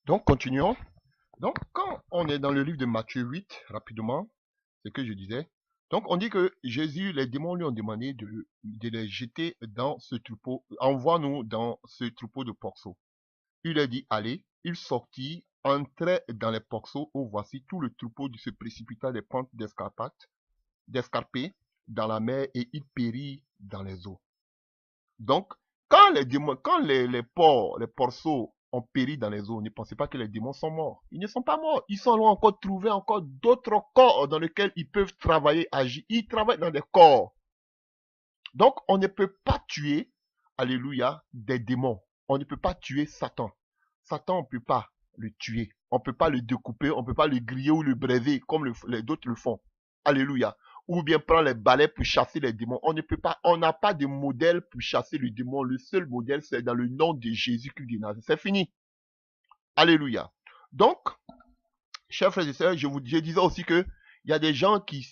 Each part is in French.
Donc, continuons. Donc, quand on est dans le livre de Matthieu 8, rapidement, c'est ce que je disais. Donc, on dit que Jésus, les démons lui ont demandé de les jeter dans ce troupeau. Envoie-nous dans ce troupeau de porceaux. Il a dit, allez. Il sortit, entrait dans les porceaux, où voici tout le troupeau se précipita des pentes d'escarpés dans la mer et il périt dans les eaux. Donc, quand les démons, quand les porceaux ont péri dans les eaux, ne pensez pas que les démons sont morts. Ils ne sont pas morts. Ils sont loin encore trouver encore d'autres corps dans lesquels ils peuvent travailler, agir. Ils travaillent dans des corps. Donc, on ne peut pas tuer, alléluia, des démons. On ne peut pas tuer Satan. Satan, on ne peut pas le tuer. On ne peut pas le découper, on ne peut pas le griller ou le braiser comme les autres le font. Alléluia. Ou bien prendre les balais pour chasser les démons. On ne peut pas, on n'a pas de modèle pour chasser le démon. Le seul modèle, c'est dans le nom de Jésus-Christ de Nazareth. C'est fini. Alléluia. Donc, chers frères et sœurs, je disais aussi que il y a des gens qui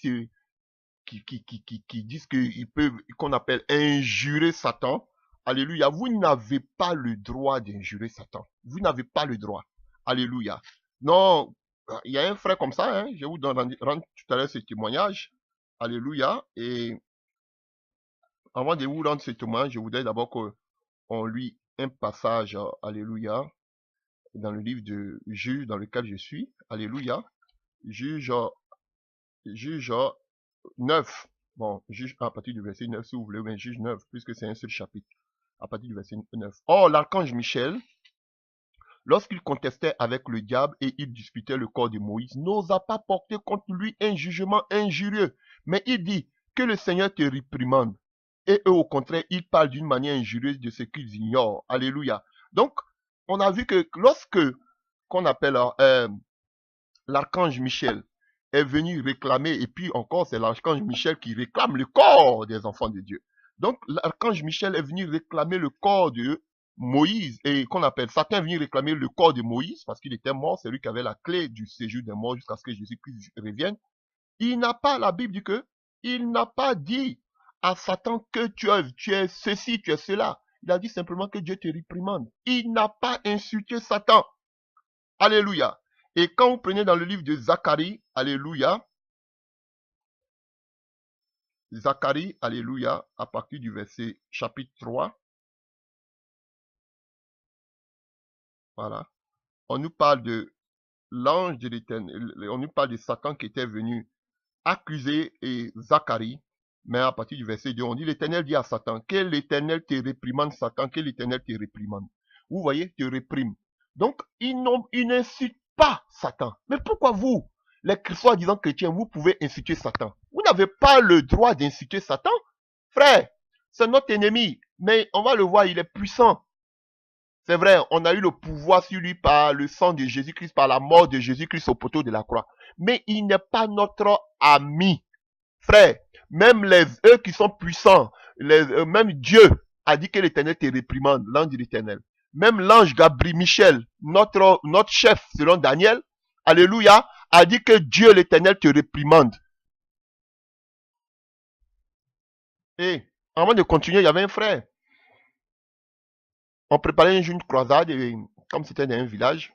disent qu'ils peuvent, qu'on appelle injurer Satan. Alléluia. Vous n'avez pas le droit d'injurer Satan. Vous n'avez pas le droit. Alléluia. Non, il y a un frère comme ça, hein, je vais vous rendre tout à l'heure ce témoignage. Alléluia. Et avant de vous rendre ce témoignage, je voudrais d'abord qu'on lit un passage, alléluia, dans le livre de Juge dans lequel je suis. Alléluia. Juge, Juge 9. Bon, juge à partir du verset 9 si vous voulez, mais juge 9, puisque c'est un seul chapitre. À partir du verset 9. Or, l'archange Michel, lorsqu'il contestait avec le diable et il disputait le corps de Moïse, n'osa pas porter contre lui un jugement injurieux. Mais il dit que le Seigneur te réprimande. Et eux, au contraire, ils parlent d'une manière injurieuse de ce qu'ils ignorent. Alléluia. Donc, on a vu que lorsque, qu'on appelle l'archange Michel, est venu réclamer, et puis encore, c'est l'archange Michel qui réclame le corps des enfants de Dieu. Donc, l'archange Michel est venu réclamer le corps de Moïse, et qu'on appelle, Satan est venu réclamer le corps de Moïse, parce qu'il était mort, c'est lui qui avait la clé du séjour des morts jusqu'à ce que Jésus-Christ revienne. Il n'a pas, la Bible dit que, il n'a pas dit à Satan que tu es ceci, tu es cela. Il a dit simplement que Dieu te réprimande. Il n'a pas insulté Satan. Alléluia. Et quand vous prenez dans le livre de Zacharie, alléluia, Zacharie, alléluia, à partir du verset chapitre 3, voilà, on nous parle de l'ange de l'Éternel, on nous parle de Satan qui était venu accuser et Zacharie, mais à partir du verset 2, on dit l'Éternel dit à Satan, que l'Éternel te réprimande, Satan, que l'Éternel te réprimande. Vous voyez, te réprime. Donc, il n'incite pas Satan. Mais pourquoi vous, les soi-disant chrétiens, vous pouvez insulter Satan? Vous n'avez pas le droit d'insulter Satan. Frère, c'est notre ennemi, mais on va le voir, il est puissant. C'est vrai, on a eu le pouvoir sur lui par le sang de Jésus-Christ, par la mort de Jésus-Christ au poteau de la croix. Mais il n'est pas notre ami. Frère, même eux qui sont puissants, même Dieu a dit que l'Éternel te réprimande, l'ange de l'Éternel. Même l'ange Gabriel Michel, notre chef selon Daniel, alléluia, a dit que Dieu l'Éternel te réprimande. Et avant de continuer, il y avait un frère. On préparait une croisade et comme c'était dans un village,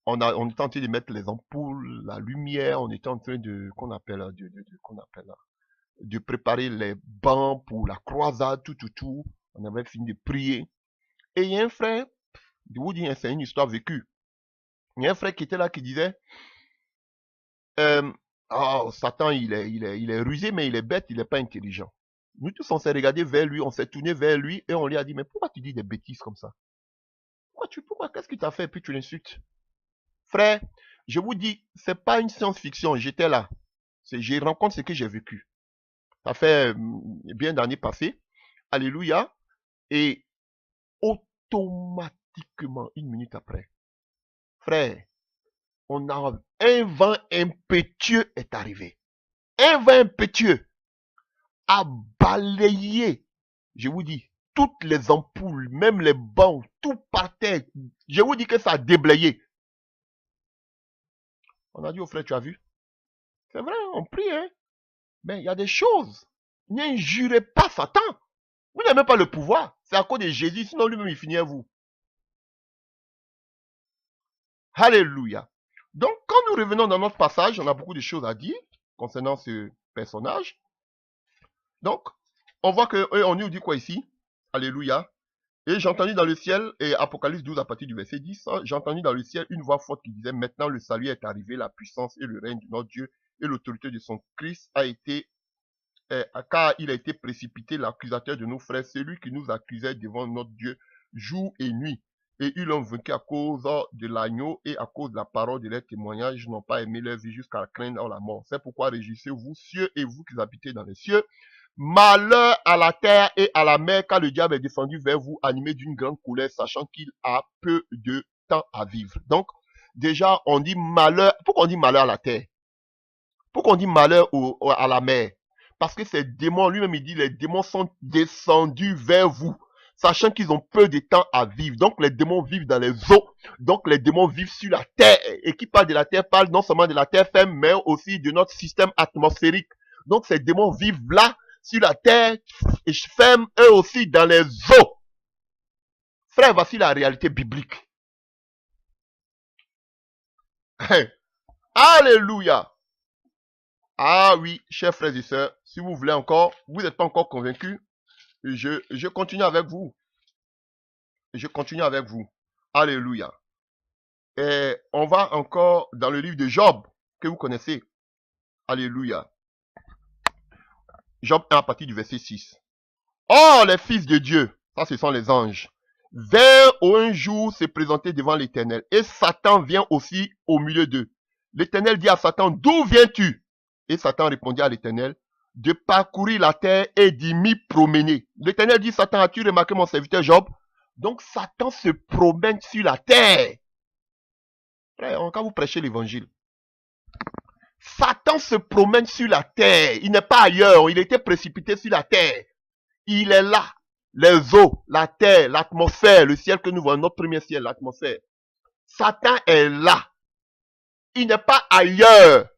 on était en train de mettre les ampoules, la lumière, on était en train de, de préparer les bancs pour la croisade, tout. On avait fini de prier. Et il y a un frère, je vous dis, c'est une histoire vécue. Il y a un frère qui était là qui disait, oh, Satan, il est rusé, mais il est bête, il n'est pas intelligent. Nous tous, on s'est regardé vers lui, on s'est tourné vers lui et on lui a dit, mais pourquoi tu dis des bêtises comme ça? Pourquoi, qu'est-ce qu'il t'a fait et puis tu l'insultes? Frère, je vous dis, c'est pas une science-fiction, j'étais là. Je rencontre ce que j'ai vécu. Ça fait bien d'années passées. Alléluia. Et automatiquement, une minute après, frère, on a un vent impétueux est arrivé. Un vent impétueux a balayé, je vous dis, toutes les ampoules, même les bancs, tout par terre. Je vous dis que ça a déblayé. On a dit au frère, tu as vu? C'est vrai, on prie, hein? Mais il y a des choses. N'injurez pas Satan. Vous n'avez pas le pouvoir. C'est à cause de Jésus, sinon lui-même il finit à vous. Alléluia. Donc, quand nous revenons dans notre passage, on a beaucoup de choses à dire concernant ce personnage. Donc, on voit qu'on nous dit quoi ici? Alléluia. Et j'ai entendu dans le ciel, et Apocalypse 12 à partir du verset 10, j'ai entendu dans le ciel une voix forte qui disait, maintenant le salut est arrivé, la puissance et le règne de notre Dieu et l'autorité de son Christ a été, car il a été précipité l'accusateur de nos frères, celui qui nous accusait devant notre Dieu jour et nuit. Et ils l'ont vaincu à cause de l'agneau et à cause de la parole de leur témoignage, ils n'ont pas aimé leur vie jusqu'à craindre la mort. C'est pourquoi réjouissez-vous, cieux et vous qui habitez dans les cieux. Malheur à la terre et à la mer, car le diable est descendu vers vous, animé d'une grande colère, sachant qu'il a peu de temps à vivre. Donc, déjà, on dit malheur. Pourquoi on dit malheur à la terre? Pourquoi on dit malheur à la mer? Parce que ces démons, lui-même, il dit, les démons sont descendus vers vous, sachant qu'ils ont peu de temps à vivre. Donc, les démons vivent dans les eaux. Donc, les démons vivent sur la terre. Et qui parle de la terre, parle non seulement de la terre ferme, mais aussi de notre système atmosphérique. Donc, ces démons vivent là, sur la terre, et ferment eux aussi dans les eaux. Frère, voici la réalité biblique. Alléluia. Ah oui, chers frères et sœurs, si vous voulez encore, vous n'êtes pas encore convaincus, je continue avec vous. Je continue avec vous. Alléluia. Et on va encore dans le livre de Job, que vous connaissez. Alléluia. Job 1 à partir du verset 6. Oh, les fils de Dieu, ça ce sont les anges, vinrent un jour se présenter devant l'Éternel. Et Satan vient aussi au milieu d'eux. L'Éternel dit à Satan, d'où viens-tu? Et Satan répondit à l'Éternel, de parcourir la terre et d'y m'y promener. L'Éternel dit, Satan, as-tu remarqué mon serviteur Job? Donc Satan se promène sur la terre. Frère, quand vous prêchez l'évangile, Satan se promène sur la terre. Il n'est pas ailleurs, il était précipité sur la terre. Il est là. Les eaux, la terre, l'atmosphère, le ciel que nous voyons, notre premier ciel, l'atmosphère. Satan est là. Il n'est pas ailleurs.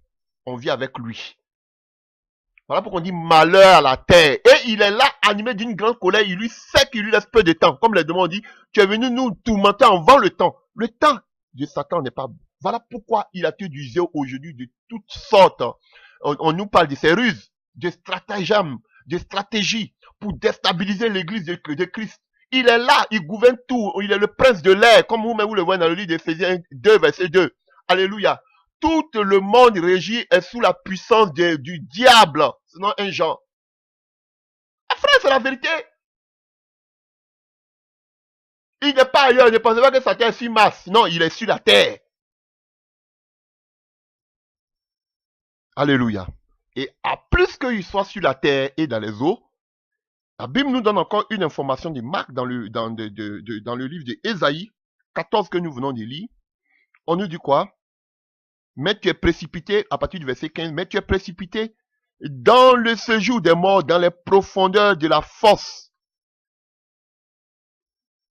On vit avec lui. Voilà pourquoi on dit malheur à la terre. Et il est là, animé d'une grande colère. Il lui sait qu'il lui laisse peu de temps. Comme les démons disent, tu es venu nous tourmenter avant le temps. Le temps de Satan n'est pas bon. Voilà pourquoi il a utilisé aujourd'hui de toutes sortes. On nous parle de ses ruses, de stratagèmes, de stratégies pour déstabiliser l'église de Christ. Il est là, il gouverne tout. Il est le prince de l'air, comme vous-même vous le voyez dans le livre d'Éphésiens 2, verset 2. Alléluia. Tout le monde régi est sous la puissance du diable. Sinon, un genre. Ah, frère, c'est la vérité. Il n'est pas ailleurs. Ne pensez pas que Satan est sur Mars. Non, il est sur la terre. Alléluia. Et à plus qu'il soit sur la terre et dans les eaux, la Bible nous donne encore une information de Marc dans le livre d'Ésaïe 14 que nous venons de lire. On nous dit quoi? Mais tu es précipité, à partir du verset 15, mais tu es précipité dans le séjour des morts, dans les profondeurs de la fosse.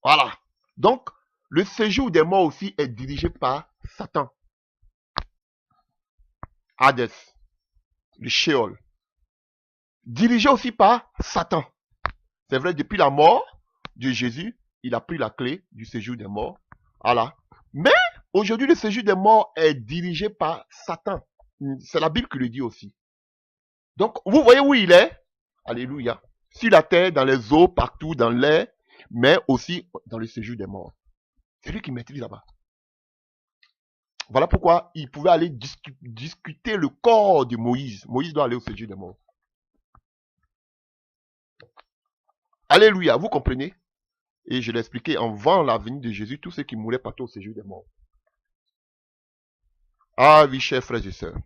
Voilà. Donc, le séjour des morts aussi est dirigé par Satan. Hadès, le Sheol. Dirigé aussi par Satan. C'est vrai, depuis la mort de Jésus, il a pris la clé du séjour des morts. Voilà. Mais aujourd'hui, le séjour des morts est dirigé par Satan. C'est la Bible qui le dit aussi. Donc, vous voyez où il est? Alléluia. Sur la terre, dans les eaux, partout, dans l'air, mais aussi dans le séjour des morts. C'est lui qui maîtrise là-bas. Voilà pourquoi il pouvait aller discuter le corps de Moïse. Moïse doit aller au séjour des morts. Alléluia, vous comprenez? Et je l'ai expliqué, avant la venue de Jésus, tous ceux qui mouraient partaient au séjour des morts. Ah oui, chers frères et sœurs.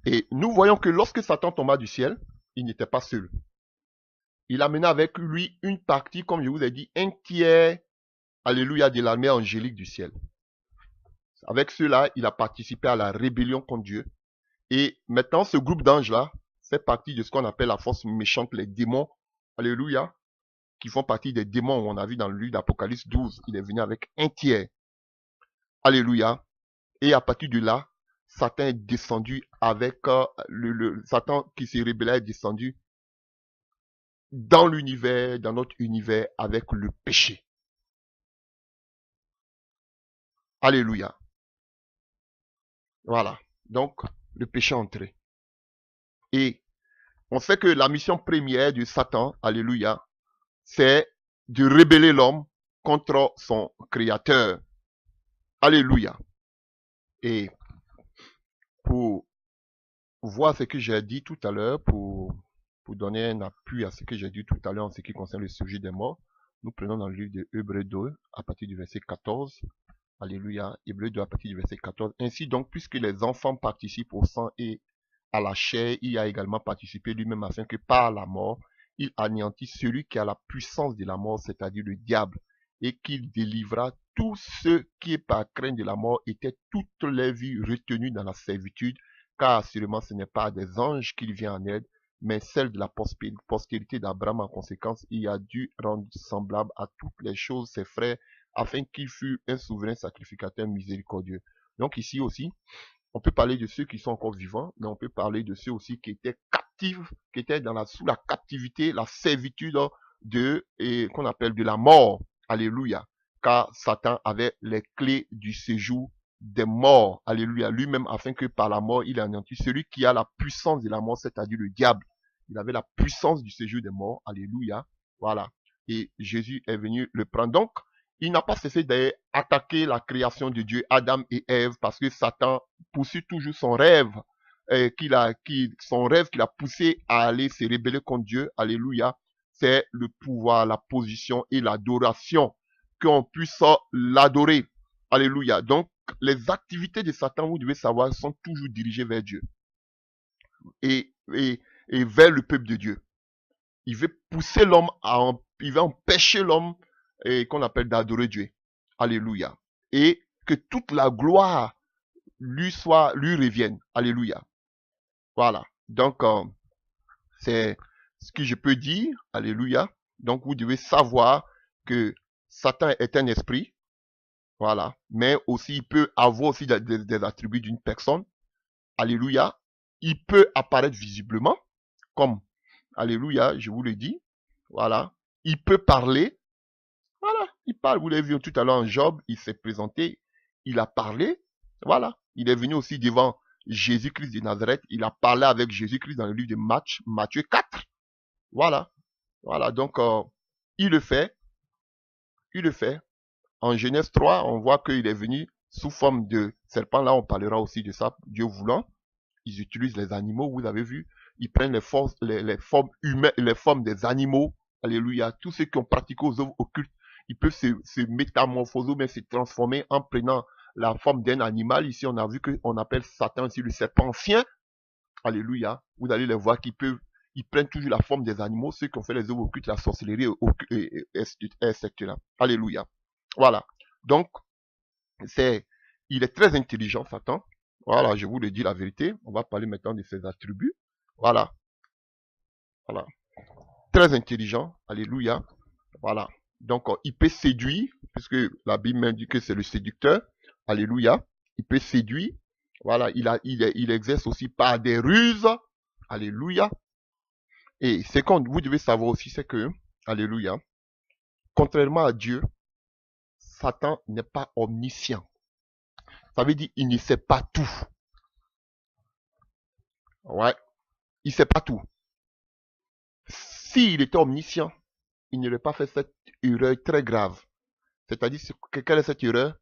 Et nous voyons que lorsque Satan tomba du ciel, il n'était pas seul. Il amena avec lui une partie, comme je vous ai dit, un tiers, alléluia, de l'armée angélique du ciel. Avec cela, il a participé à la rébellion contre Dieu. Et maintenant, ce groupe d'anges-là fait partie de ce qu'on appelle la force méchante, les démons, alléluia, qui font partie des démons. On a vu dans le livre d'Apocalypse 12, il est venu avec un tiers. Alléluia. Et à partir de là, Satan est descendu avec Satan qui s'est rébellé est descendu dans l'univers, dans notre univers avec le péché. Alléluia. Voilà. Donc, le péché est entré. Et on sait que la mission première de Satan, alléluia, c'est de rébeller l'homme contre son créateur. Alléluia. Et pour voir ce que j'ai dit tout à l'heure, pour donner un appui à ce que j'ai dit tout à l'heure en ce qui concerne le sujet des morts, nous prenons dans le livre de Hébreux 2, à partir du verset 14. Alléluia. Hébreux 2, à partir du verset 14. Ainsi donc, puisque les enfants participent au sang et à la chair, il a également participé lui-même afin que par la mort, il anéantisse celui qui a la puissance de la mort, c'est-à-dire le diable, et qu'il délivra tous ceux qui, par crainte de la mort, étaient toute leur vie retenus dans la servitude, car assurément ce n'est pas des anges qu'il vient en aide, mais celle de la postérité d'Abraham. En conséquence, il a dû rendre semblable à toutes les choses ses frères, afin qu'il fût un souverain sacrificateur miséricordieux. Donc ici aussi, on peut parler de ceux qui sont encore vivants, mais on peut parler de ceux aussi qui étaient captifs, qui étaient sous la captivité, la servitude qu'on appelle de la mort. Alléluia. Car Satan avait les clés du séjour des morts. Alléluia. Lui-même, afin que par la mort, il anéantisse celui qui a la puissance de la mort, c'est-à-dire le diable. Il avait la puissance du séjour des morts. Alléluia. Voilà. Et Jésus est venu le prendre. Donc, il n'a pas cessé d'attaquer la création de Dieu, Adam et Ève, parce que Satan poursuit toujours son rêve, son rêve qu'il a poussé à aller se rebeller contre Dieu. Alléluia. C'est le pouvoir, la position et l'adoration, qu'on puisse l'adorer. Alléluia. Donc, les activités de Satan, vous devez savoir, sont toujours dirigées vers Dieu et vers le peuple de Dieu. Il veut pousser l'homme il veut empêcher l'homme qu'on appelle d'adorer Dieu. Alléluia. Et que toute la gloire lui revienne. Alléluia. Voilà. Donc, c'est ce que je peux dire. Alléluia. Donc, vous devez savoir que Satan est un esprit. Voilà. Mais aussi, il peut avoir aussi des attributs d'une personne. Alléluia. Il peut apparaître visiblement, comme, alléluia, je vous le dis. Voilà. Il peut parler. Voilà. Il parle. Vous l'avez vu tout à l'heure en Job. Il s'est présenté. Il a parlé. Voilà. Il est venu aussi devant Jésus-Christ de Nazareth. Il a parlé avec Jésus-Christ dans le livre de Matthieu 4. Voilà. Voilà. Donc, il le fait. Il le fait. En Genèse 3, on voit qu'il est venu sous forme de serpent. Là, on parlera aussi de ça, Dieu voulant. Ils utilisent les animaux, vous avez vu. Ils prennent les formes humaines, les formes des animaux. Alléluia. Tous ceux qui ont pratiqué aux œuvres occultes, ils peuvent se métamorphoser, mais se transformer en prenant la forme d'un animal. Ici, on a vu qu'on appelle Satan aussi le serpent ancien. Alléluia. Vous allez les voir ils prennent toujours la forme des animaux, ceux qui ont fait les œuvres occultes, la sorcellerie, etc. Alléluia. Voilà. Donc, il est très intelligent, Satan. Voilà, je vous le dis la vérité. On va parler maintenant de ses attributs. Voilà. Voilà. Très intelligent. Alléluia. Voilà. Donc, il peut séduire, puisque la Bible m'indique que c'est le séducteur. Alléluia. Il peut séduire. Voilà. Il exerce aussi par des ruses. Alléluia. Et ce que vous devez savoir aussi, c'est que, alléluia, contrairement à Dieu, Satan n'est pas omniscient. Ça veut dire qu'il ne sait pas tout. Ouais. Il ne sait pas tout. S'il était omniscient, il n'aurait pas fait cette erreur très grave. C'est-à-dire, quelle est cette erreur?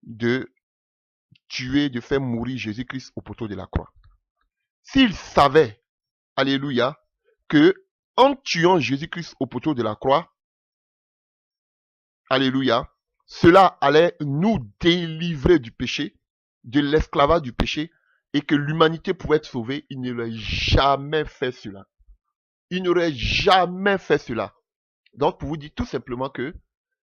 De tuer, de faire mourir Jésus-Christ au poteau de la croix. S'il savait, alléluia, que en tuant Jésus-Christ au poteau de la croix, alléluia, cela allait nous délivrer du péché, de l'esclavage du péché, et que l'humanité pouvait être sauvée, il n'aurait jamais fait cela. Il n'aurait jamais fait cela. Donc, pour vous dire tout simplement que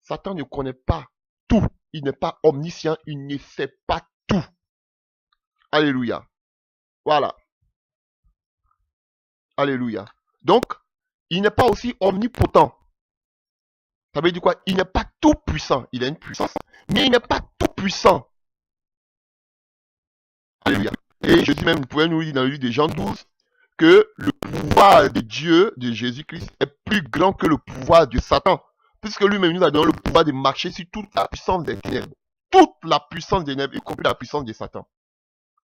Satan ne connaît pas tout. Il n'est pas omniscient, il ne sait pas tout. Alléluia. Voilà. Alléluia. Donc, il n'est pas aussi omnipotent. Ça veut dire quoi? Il n'est pas tout puissant. Il a une puissance, mais il n'est pas tout puissant. Alléluia. Et Jésus même, vous pouvez nous dire dans le livre de Jean 12, que le pouvoir de Dieu, de Jésus-Christ, est plus grand que le pouvoir de Satan. Puisque lui-même nous a donné le pouvoir de marcher sur toute la puissance des ténèbres. toute la puissance des ténèbres, y compris la puissance de Satan.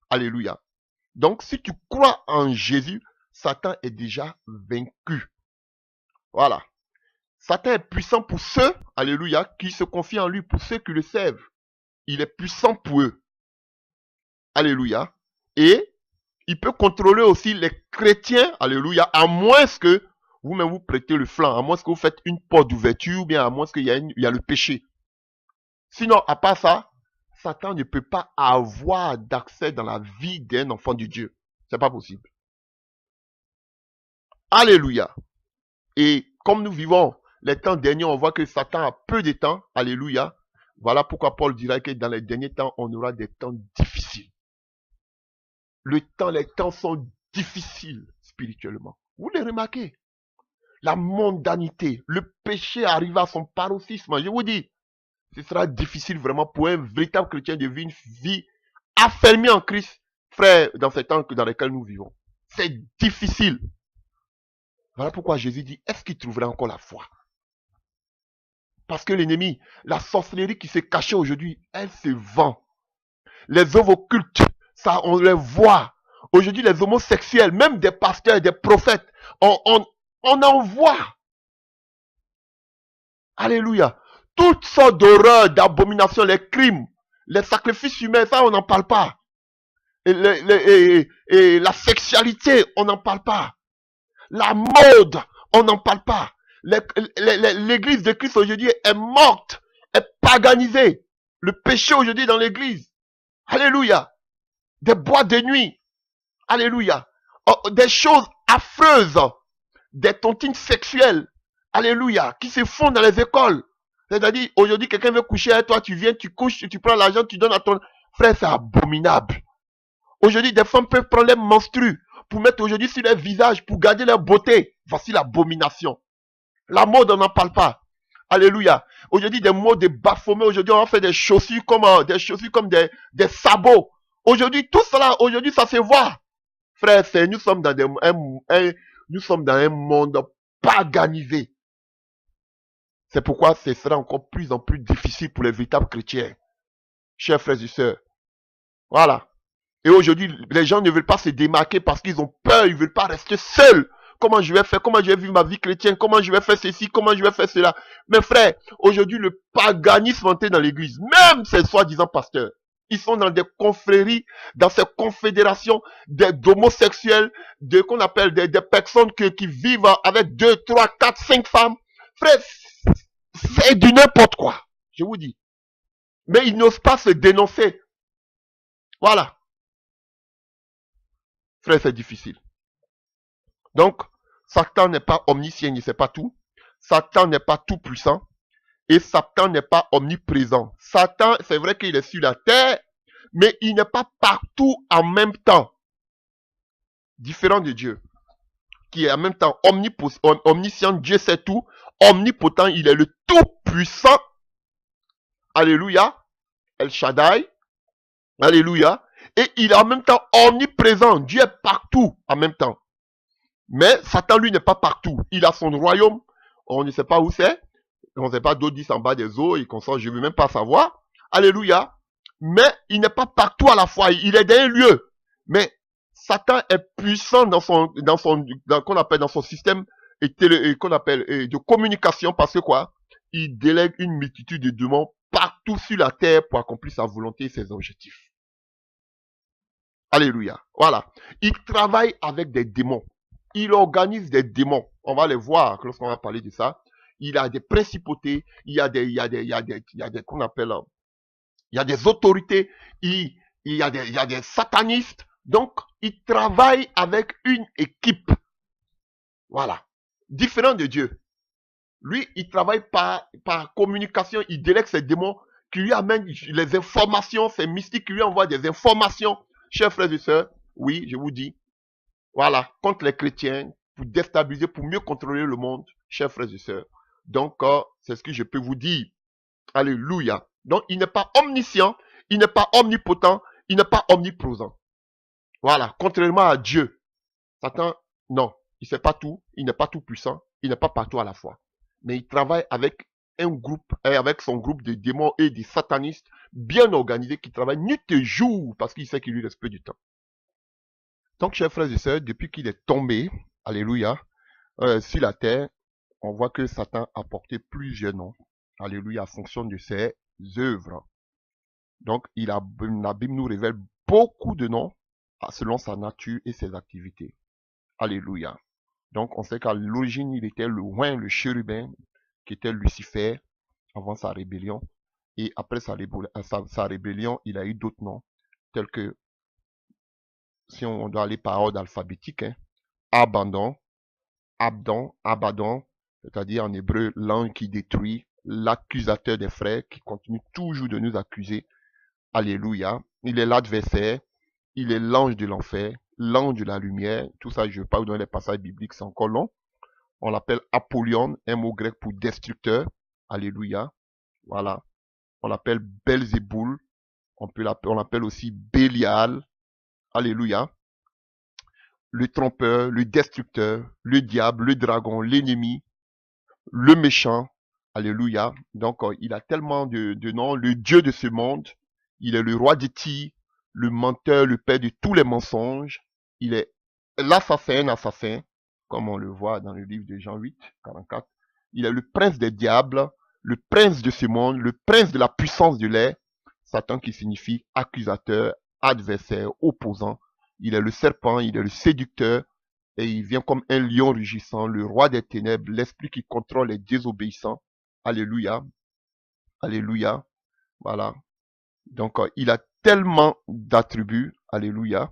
Alléluia. Donc, si tu crois en Jésus, Satan est déjà vaincu. Voilà. Satan est puissant pour ceux, alléluia, qui se confient en lui, pour ceux qui le servent. Il est puissant pour eux. Alléluia. Et il peut contrôler aussi les chrétiens, alléluia, à moins que vous-même vous prêtez le flanc, à moins que vous faites une porte d'ouverture, ou bien à moins qu'il y a le péché. Sinon, à part ça, Satan ne peut pas avoir d'accès dans la vie d'un enfant de Dieu. C'est pas possible. Alléluia. Et comme nous vivons les temps derniers, on voit que Satan a peu de temps. Alléluia. Voilà pourquoi Paul dirait que dans les derniers temps, on aura des temps difficiles. Les temps sont difficiles spirituellement. Vous les remarquez. La mondanité, le péché arrive à son paroxysme. Je vous dis, ce sera difficile vraiment pour un véritable chrétien de vivre une vie affermie en Christ, frère, dans ces temps dans lesquels nous vivons. C'est difficile. Voilà pourquoi Jésus dit, est-ce qu'il trouverait encore la foi? Parce que l'ennemi, la sorcellerie qui s'est cachée aujourd'hui, elle se vend. Les œuvres occultes, ça, on les voit. Aujourd'hui, les homosexuels, même des pasteurs, des prophètes, on en voit. Alléluia. Toutes sortes d'horreurs, d'abominations, les crimes, les sacrifices humains, ça, on n'en parle pas. Et la sexualité, on n'en parle pas. La mode, on n'en parle pas. L'église de Christ aujourd'hui est morte, est paganisée. Le péché aujourd'hui dans l'église. Alléluia. Des boîtes de nuit. Alléluia. Oh, des choses affreuses. Des tontines sexuelles. Alléluia. Qui se font dans les écoles. C'est-à-dire, aujourd'hui, quelqu'un veut coucher avec toi, tu viens, tu couches, tu prends l'argent, tu donnes à ton frère, c'est abominable. Aujourd'hui, des femmes peuvent prendre les menstrues pour mettre aujourd'hui sur leur visage, pour garder leur beauté. Voici l'abomination. La mode, on n'en parle pas. Alléluia. Aujourd'hui, des mots de baphomet. Aujourd'hui, on fait des chaussures comme des sabots. Aujourd'hui, tout cela, aujourd'hui, ça se voit. Frère, nous sommes dans un monde paganisé. C'est pourquoi ce sera encore plus en plus difficile pour les véritables chrétiens. Chers frères et sœurs. Voilà. Et aujourd'hui, les gens ne veulent pas se démarquer parce qu'ils ont peur, ils ne veulent pas rester seuls. Comment je vais faire? Comment je vais vivre ma vie chrétienne? Comment je vais faire ceci? Comment je vais faire cela? Mes frères, aujourd'hui, le paganisme entré dans l'église, même ces soi-disant pasteurs, ils sont dans des confréries, dans ces confédérations d'homosexuels, qu'on appelle des personnes qui vivent avec 2, 3, 4, 5 femmes. Frère, c'est du n'importe quoi, je vous dis. Mais ils n'osent pas se dénoncer. Voilà. Frère, c'est difficile. Donc, Satan n'est pas omniscient, il ne sait pas tout. Satan n'est pas tout puissant. Et Satan n'est pas omniprésent. Satan, c'est vrai qu'il est sur la terre, mais il n'est pas partout en même temps. Différent de Dieu, qui est en même temps omniscient, Dieu sait tout. Omnipotent, il est le tout-puissant. Alléluia. El Shaddai. Alléluia. Et il est en même temps omniprésent. Dieu est partout en même temps. Mais Satan, lui, n'est pas partout. Il a son royaume. On ne sait pas où c'est. On ne sait pas d'où 10 en bas des eaux. Et qu'on sent, je ne veux même pas savoir. Alléluia. Mais il n'est pas partout à la fois. Il est dans un lieu. Mais Satan est puissant dans son système de communication. Parce que quoi? Il délègue une multitude de démons partout sur la terre pour accomplir sa volonté et ses objectifs. Alléluia. Voilà. Il travaille avec des démons. Il organise des démons. On va les voir lorsqu'on va parler de ça. Il a des principautés. Il y a des autorités. Il y a des satanistes. Donc, il travaille avec une équipe. Voilà. Différent de Dieu. Lui, il travaille par communication. Il délègue ses démons qui lui amènent les informations. Ces mystiques qui lui envoient des informations. Chers frères et sœurs, oui, je vous dis, voilà, contre les chrétiens, pour déstabiliser, pour mieux contrôler le monde, chers frères et sœurs. Donc, c'est ce que je peux vous dire. Alléluia. Donc, il n'est pas omniscient, il n'est pas omnipotent, il n'est pas omniprésent. Voilà, contrairement à Dieu. Satan, non, il ne sait pas tout, il n'est pas tout puissant, il n'est pas partout à la fois. Mais il travaille avec un groupe, avec son groupe de démons et des satanistes bien organisés qui travaillent nuit et jour parce qu'il sait qu'il lui reste peu du temps. Donc, chers frères et sœurs, depuis qu'il est tombé, alléluia, sur la terre, on voit que Satan a porté plusieurs noms, alléluia, en fonction de ses œuvres. Donc, la Bible nous révèle beaucoup de noms selon sa nature et ses activités. Alléluia. Donc, on sait qu'à l'origine, il était le oint, le chérubin, qui était Lucifer, avant sa rébellion. Et après sa rébellion, il a eu d'autres noms, tels que, si on doit aller par ordre alphabétique, hein, Abandon, Abaddon, c'est-à-dire en hébreu, l'ange qui détruit, l'accusateur des frères, qui continue toujours de nous accuser. Alléluia. Il est l'adversaire, il est l'ange de l'enfer, l'ange de la lumière. Tout ça, je ne vais pas vous donner les passages bibliques, c'est encore long. On l'appelle Apollyon, un mot grec pour destructeur. Alléluia. Voilà. On l'appelle Belzéboul. On l'appelle aussi Bélial. Alléluia. Le trompeur, le destructeur, le diable, le dragon, l'ennemi, le méchant. Alléluia. Donc, il a tellement de noms. Le Dieu de ce monde. Il est le roi des tirs, le menteur, le père de tous les mensonges. Il est l'assassin, comme on le voit dans le livre de Jean 8, 44. Il est le prince des diables, le prince de ce monde, le prince de la puissance de l'air. Satan qui signifie accusateur, adversaire, opposant. Il est le serpent, il est le séducteur, et il vient comme un lion rugissant, le roi des ténèbres, l'esprit qui contrôle les désobéissants. Alléluia. Alléluia. Voilà. Donc, il a tellement d'attributs. Alléluia.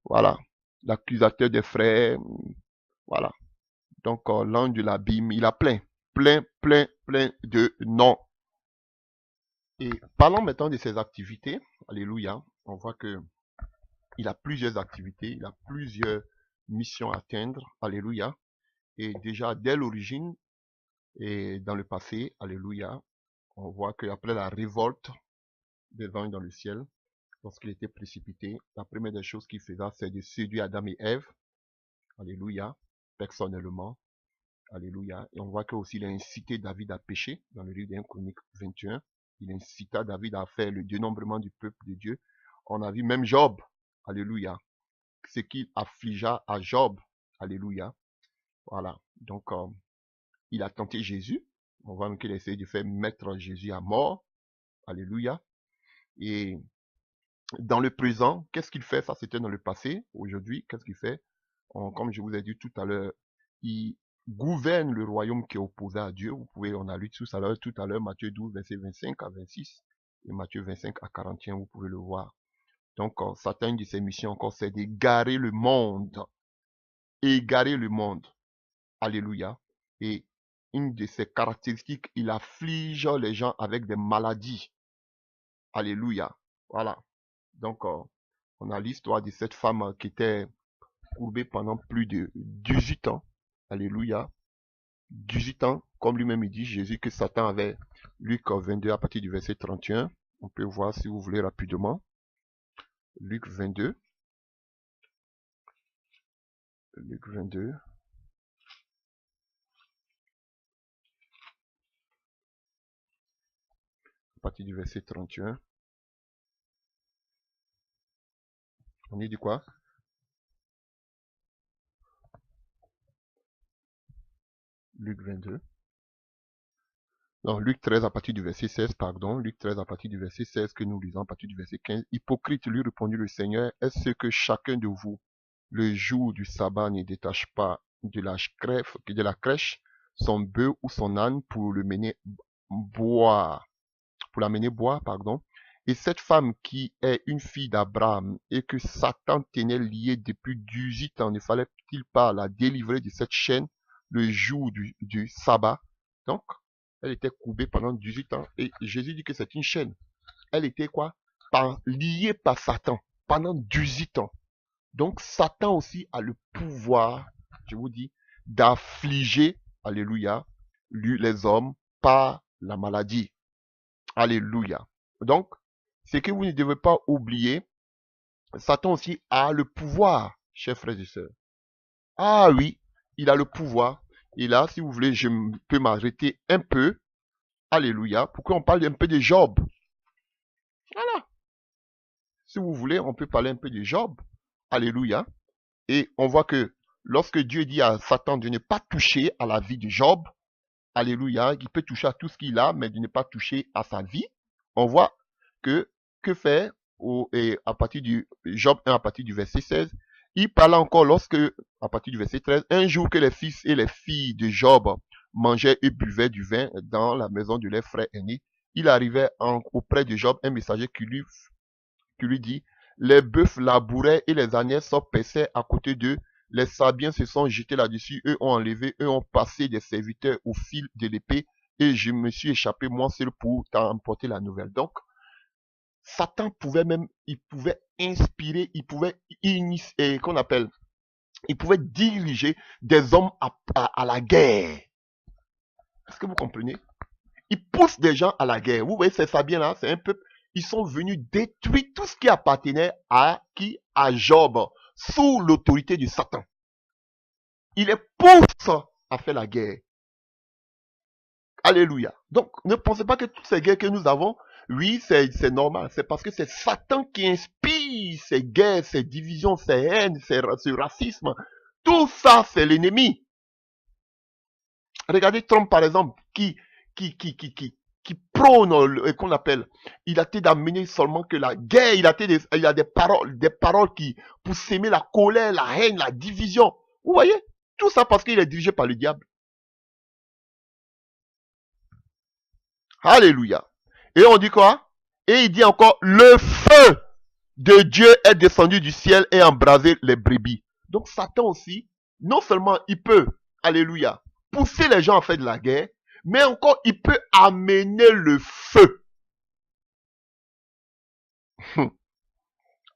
Voilà. L'accusateur des frères. Voilà. Donc, l'ange de l'abîme, il a plein de noms. Et parlons maintenant de ses activités. Alléluia. On voit que il a plusieurs activités, il a plusieurs missions à atteindre. Alléluia. Et déjà, dès l'origine et dans le passé, alléluia, on voit qu'après la révolte des anges dans le ciel, lorsqu'il était précipité, la première des choses qu'il faisait, c'est de séduire Adam et Ève. Alléluia. Personnellement. Alléluia. Et on voit que aussi il a incité David à pécher dans le livre d'1 Chronique 21. Il incita David à faire le dénombrement du peuple de Dieu. On a vu même Job. Alléluia. Ce qu'il affligea à Job. Alléluia. Voilà. Donc, il a tenté Jésus. On voit même qu'il a essayé de faire mettre Jésus à mort. Alléluia. Et dans le présent, qu'est-ce qu'il fait? Ça, c'était dans le passé. Aujourd'hui, qu'est-ce qu'il fait? Comme je vous ai dit tout à l'heure, il gouverne le royaume qui est opposé à Dieu. On a lu tout à l'heure, Matthieu 12, verset 25 à 26, et Matthieu 25 à 41, vous pouvez le voir. Donc, Satan, une de ses missions encore, c'est d'égarer le monde. Égarer le monde. Alléluia. Et une de ses caractéristiques, il afflige les gens avec des maladies. Alléluia. Voilà. Donc, on a l'histoire de cette femme qui était courbée pendant plus de 18 ans. Alléluia. 18 ans, comme lui-même il dit, Jésus, que Satan avait. Luc 22 à partir du verset 31. On peut voir si vous voulez rapidement. Luc 22. Luc 22. À partir du verset 31. On y dit quoi? Luc 22. Non, Luc 13 à partir du verset 16, pardon. Luc 13 à partir du verset 16 que nous lisons à partir du verset 15. Hypocrite, lui répondit le Seigneur, est-ce que chacun de vous, le jour du sabbat, ne détache pas de la crèche son bœuf ou son âne pour le mener boire, pardon. Et cette femme qui est une fille d'Abraham et que Satan tenait liée depuis 18 ans, ne fallait-il pas la délivrer de cette chaîne le jour du sabbat? Donc, elle était courbée pendant 18 ans. Et Jésus dit que c'est une chaîne. Elle était quoi? Liée par Satan pendant 18 ans. Donc, Satan aussi a le pouvoir, je vous dis, d'affliger, alléluia, les hommes par la maladie. Alléluia. Donc, ce que vous ne devez pas oublier, Satan aussi a le pouvoir, chers frères et sœurs. Ah oui, il a le pouvoir. Et là, si vous voulez, je peux m'arrêter un peu Alléluia. Pourquoi on parle un peu de Job? Voilà. Si vous voulez, on peut parler un peu de Job. Alléluia. Et on voit que lorsque Dieu dit à Satan de ne pas toucher à la vie de Job, alléluia, il peut toucher à tout ce qu'il a, mais de ne pas toucher à sa vie. On voit que fait et à partir du Job 1, à partir du verset 16, il parle encore lorsque, à partir du verset 13, un jour que les fils et les filles de Job mangeaient et buvaient du vin dans la maison de leurs frères aînés, il arrivait auprès de Job un messager qui lui dit, les bœufs labouraient et les ânes paissaient à côté d'eux, les Sabiens se sont jetés là-dessus, eux ont enlevé, eux ont passé des serviteurs au fil de l'épée, et je me suis échappé moi seul pour t'emporter la nouvelle. Donc, Satan pouvait même, il pouvait inspirer, il pouvait initier, qu'on appelle, il pouvait diriger des hommes à la guerre. Est-ce que vous comprenez? Il pousse des gens à la guerre. Vous voyez, ces Sabiens là, c'est un peuple, ils sont venus détruire tout ce qui appartenait à qui? À Job, sous l'autorité de Satan. Il les pousse à faire la guerre. Alléluia. Donc, ne pensez pas que toutes ces guerres que nous avons, oui, c'est normal. C'est parce que c'est Satan qui inspire ces guerres, ces divisions, ces haines, ce racisme. Tout ça, c'est l'ennemi. Regardez Trump, par exemple, qui prône, qu'on appelle, il a été d'amener seulement que la guerre, il a des paroles qui, pour s'aimer la colère, la haine, la division. Vous voyez? Tout ça parce qu'il est dirigé par le diable. Alléluia. Et on dit quoi? Et il dit encore, le feu de Dieu est descendu du ciel et embrasé les brebis. Donc Satan aussi, non seulement il peut, alléluia, pousser les gens à faire de la guerre, mais encore il peut amener le feu.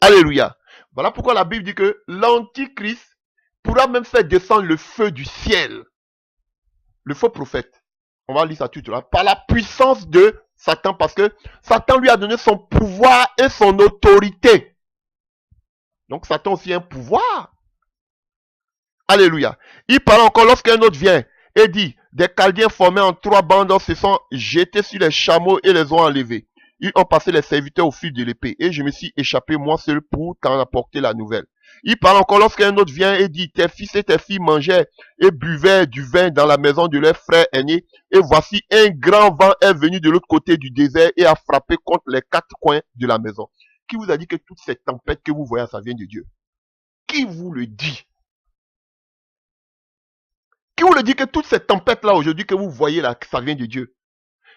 Alléluia. Voilà pourquoi la Bible dit que l'antichrist pourra même faire descendre le feu du ciel. Le faux prophète. On va lire ça tout à l'heure. Par la puissance de Satan, parce que Satan lui a donné son pouvoir et son autorité. Donc Satan aussi a un pouvoir. Alléluia. Il parle encore lorsqu'un autre vient et dit, des Chaldéens formés en 3 bandes se sont jetés sur les chameaux et les ont enlevés. Ils ont passé les serviteurs au fil de l'épée et je me suis échappé moi seul pour t'en apporter la nouvelle. Il parle encore lorsqu'un autre vient et dit, tes fils et tes filles mangeaient et buvaient du vin dans la maison de leurs frères aînés. Et voici un grand vent est venu de l'autre côté du désert et a frappé contre les 4 coins de la maison. Qui vous a dit que toute cette tempête que vous voyez, ça vient de Dieu? Qui vous le dit? Qui vous le dit que toute cette tempête-là aujourd'hui que vous voyez là, ça vient de Dieu?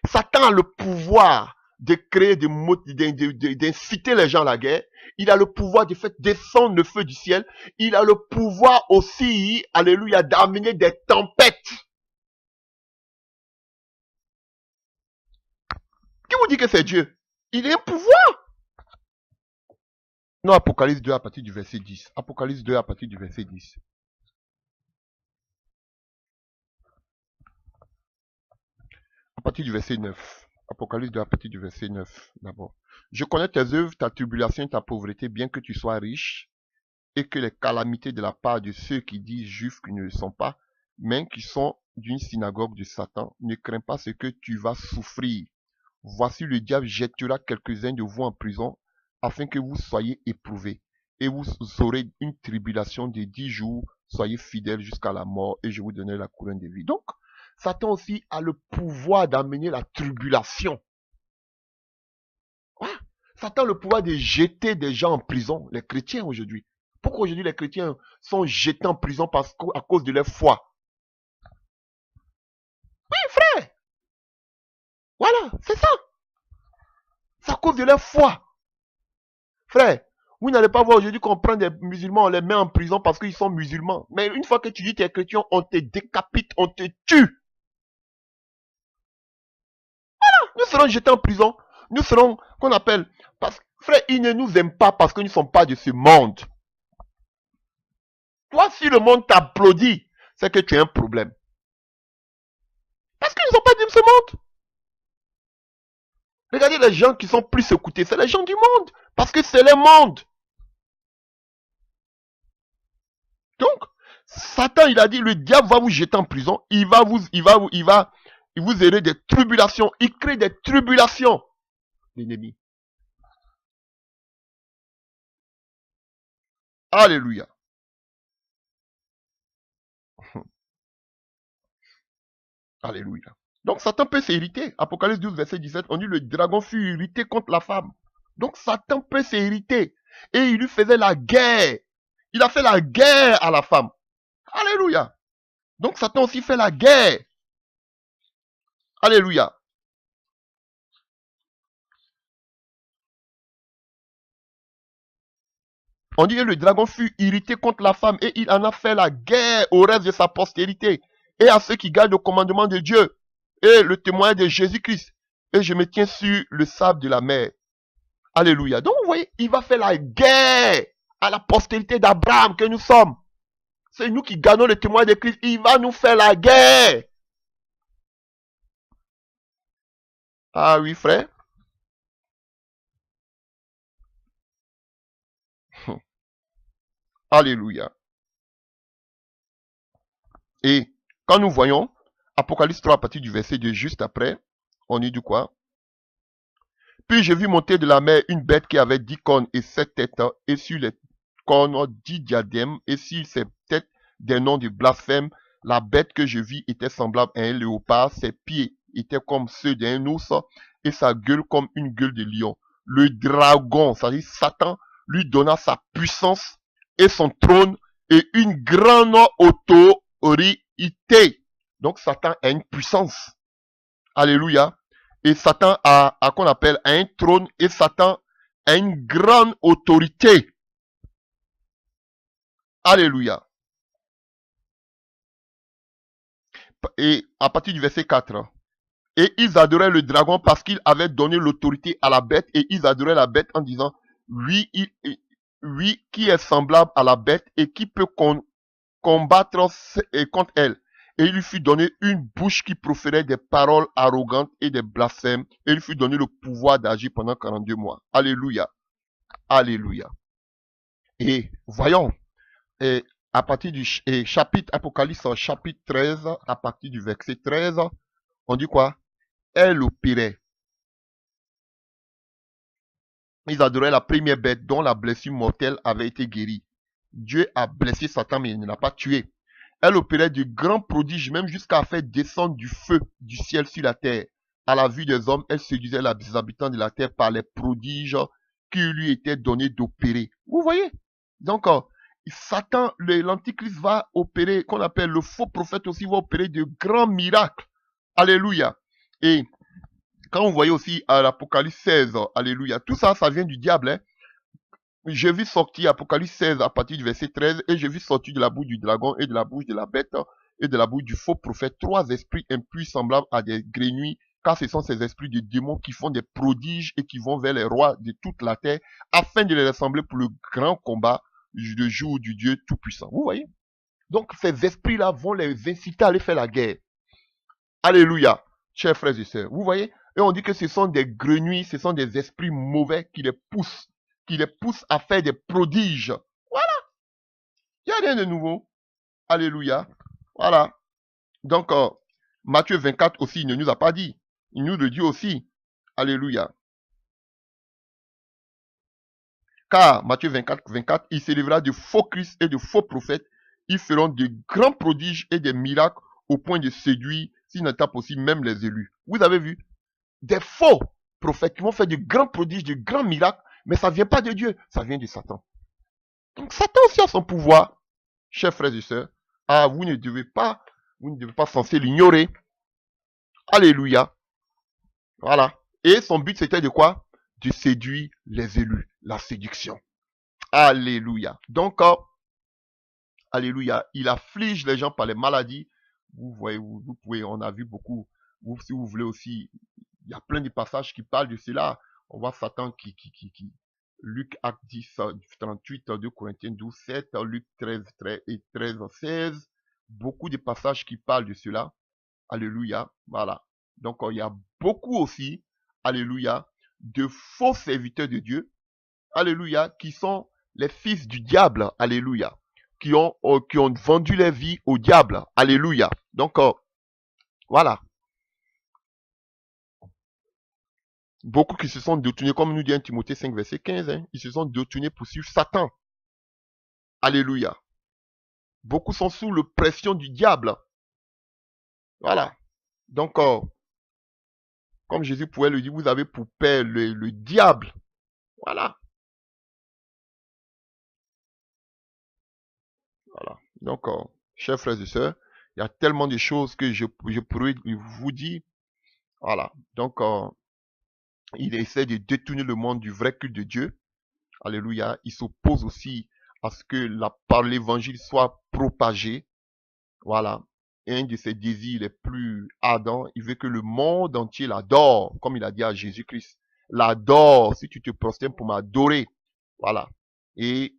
Satan a le pouvoir de créer d'inciter les gens à la guerre. Il a le pouvoir de faire descendre le feu du ciel. Il a le pouvoir aussi, alléluia, d'amener des tempêtes. Qui vous dit que c'est Dieu? Il a un pouvoir. Non, Apocalypse 2 à partir du verset 10. Apocalypse 2 à partir du verset 10. À partir du verset 9. Apocalypse 2 à partir du verset 9 d'abord. Je connais tes œuvres, ta tribulation et ta pauvreté, bien que tu sois riche, et que les calamités de la part de ceux qui disent juifs qui ne le sont pas, mais qui sont d'une synagogue de Satan. Ne crains pas ce que tu vas souffrir. Voici le diable jettera quelques-uns de vous en prison, afin que vous soyez éprouvés. Et vous aurez une tribulation de 10 jours. Soyez fidèles jusqu'à la mort, et je vous donnerai la couronne de vie. Donc, Satan aussi a le pouvoir d'amener la tribulation. Ouais. Satan a le pouvoir de jeter des gens en prison, les chrétiens aujourd'hui. Pourquoi aujourd'hui les chrétiens sont jetés en prison à cause de leur foi? Oui, frère. Voilà, c'est ça. C'est à cause de leur foi. Frère, vous n'allez pas voir aujourd'hui qu'on prend des musulmans, on les met en prison parce qu'ils sont musulmans. Mais une fois que tu dis que tu es chrétien, on te décapite, on te tue. Nous serons jetés en prison. Nous serons, qu'on appelle, parce que, frère, ils ne nous aiment pas parce que nous ne sommes pas de ce monde. Toi, si le monde t'applaudit, c'est que tu as un problème. Parce qu'ils ne sont pas de ce monde. Regardez les gens qui sont plus écoutés, c'est les gens du monde. Parce que c'est le monde. Donc, Satan, il a dit, le diable va vous jeter en prison. Il va Il vous aura des tribulations. Il crée des tribulations, l'ennemi. Alléluia. Alléluia. Donc Satan peut s'irriter. Apocalypse 12, verset 17, on dit le dragon fut irrité contre la femme. Donc Satan peut s'irriter. Et il lui faisait la guerre. Il a fait la guerre à la femme. Alléluia. Donc Satan aussi fait la guerre. Alléluia. On dit que le dragon fut irrité contre la femme et il en a fait la guerre au reste de sa postérité et à ceux qui gardent le commandement de Dieu et le témoin de Jésus-Christ. Et je me tiens sur le sable de la mer. Alléluia. Donc vous voyez, il va faire la guerre à la postérité d'Abraham que nous sommes. C'est nous qui gagnons le témoin de Christ. Il va nous faire la guerre. Ah oui, frère. Alléluia. Et quand nous voyons Apocalypse 3 à partir du verset 2 juste après, on dit du quoi? Puis j'ai vu monter de la mer une bête qui avait 10 cornes et 7 têtes, et sur les cornes 10 diadèmes, et sur ses têtes des noms de blasphème. La bête que je vis était semblable à un léopard, ses pieds étaient comme ceux d'un ours, et sa gueule comme une gueule de lion. Le dragon, c'est-à-dire Satan, lui donna sa puissance et son trône et une grande autorité. Donc Satan a une puissance. Alléluia. Et Satan a qu'on appelle un trône et Satan a une grande autorité. Alléluia. Et à partir du verset 4. Et ils adoraient le dragon parce qu'il avait donné l'autorité à la bête et ils adoraient la bête en disant, oui, qui est semblable à la bête et qui peut combattre contre elle. Et il lui fut donné une bouche qui proférait des paroles arrogantes et des blasphèmes. Et il lui fut donné le pouvoir d'agir pendant 42 mois. Alléluia. Alléluia. Et voyons, et à partir du chapitre Apocalypse, chapitre 13, à partir du verset 13, on dit quoi? Elle opérait. Ils adoraient la première bête dont la blessure mortelle avait été guérie. Dieu a blessé Satan, mais il ne l'a pas tué. Elle opérait de grands prodiges, même jusqu'à faire descendre du feu du ciel sur la terre. À la vue des hommes, elle séduisait les habitants de la terre par les prodiges qui lui étaient donnés d'opérer. Vous voyez? Donc, Satan, l'antichrist va opérer, qu'on appelle le faux prophète aussi, va opérer de grands miracles. Alléluia. Et quand vous voyez aussi à l'Apocalypse 16, alléluia, tout ça, ça vient du diable. Hein. J'ai vu sortir Apocalypse 16 à partir du verset 13 et j'ai vu sortir de la bouche du dragon et de la bouche de la bête et de la bouche du faux prophète 3 esprits impurs semblables à des grenouilles, car ce sont ces esprits de démons qui font des prodiges et qui vont vers les rois de toute la terre afin de les rassembler pour le grand combat du jour du Dieu Tout-Puissant. Vous voyez? Donc ces esprits-là vont les inciter à aller faire la guerre. Alléluia, chers frères et sœurs. Vous voyez? Et on dit que ce sont des grenouilles, ce sont des esprits mauvais qui les poussent à faire des prodiges. Voilà. Il n'y a rien de nouveau. Alléluia. Voilà. Donc, Matthieu 24 aussi, il ne nous a pas dit. Il nous le dit aussi. Alléluia. Car, Matthieu 24, 24, il s'élèvera de faux Christ et de faux prophètes. Ils feront de grands prodiges et des miracles au point de séduire, s'il n'est pas possible, même les élus. Vous avez vu? Des faux prophètes qui vont faire de grands prodiges, de grands miracles, mais ça ne vient pas de Dieu, ça vient de Satan. Donc Satan aussi a son pouvoir, chers frères et sœurs. Ah, vous ne devez pas censé l'ignorer. Alléluia. Voilà. Et son but c'était de quoi? De séduire les élus. La séduction. Alléluia. Donc, alléluia, il afflige les gens par les maladies. Vous voyez, vous pouvez, on a vu beaucoup. Vous, si vous voulez aussi, il y a plein de passages qui parlent de cela. On voit Satan qui Luc acte 10, 38, 2 Corinthiens 12, 7, Luc 13, 13, 16. Beaucoup de passages qui parlent de cela. Alléluia. Voilà. Donc, il y a beaucoup aussi, alléluia, de faux serviteurs de Dieu. Alléluia. Qui sont les fils du diable. Alléluia. Qui ont vendu leur vie au diable. Alléluia. Donc, voilà. Beaucoup qui se sont détournés, comme nous dit 1 Timothée 5, verset 15, hein, ils se sont détournés pour suivre Satan. Alléluia. Beaucoup sont sous la pression du diable. Voilà. Donc, comme Jésus pouvait le dire, vous avez pour père le diable. Voilà. Voilà. Donc, chers frères et sœurs, il y a tellement de choses que je pourrais vous dire. Voilà. Donc, il essaie de détourner le monde du vrai culte de Dieu. Alléluia. Il s'oppose aussi à ce que l'évangile soit propagé. Voilà. Et un de ses désirs les plus ardents, il veut que le monde entier l'adore, comme il a dit à Jésus-Christ. L'adore, si tu te prosternes pour m'adorer. Voilà. Et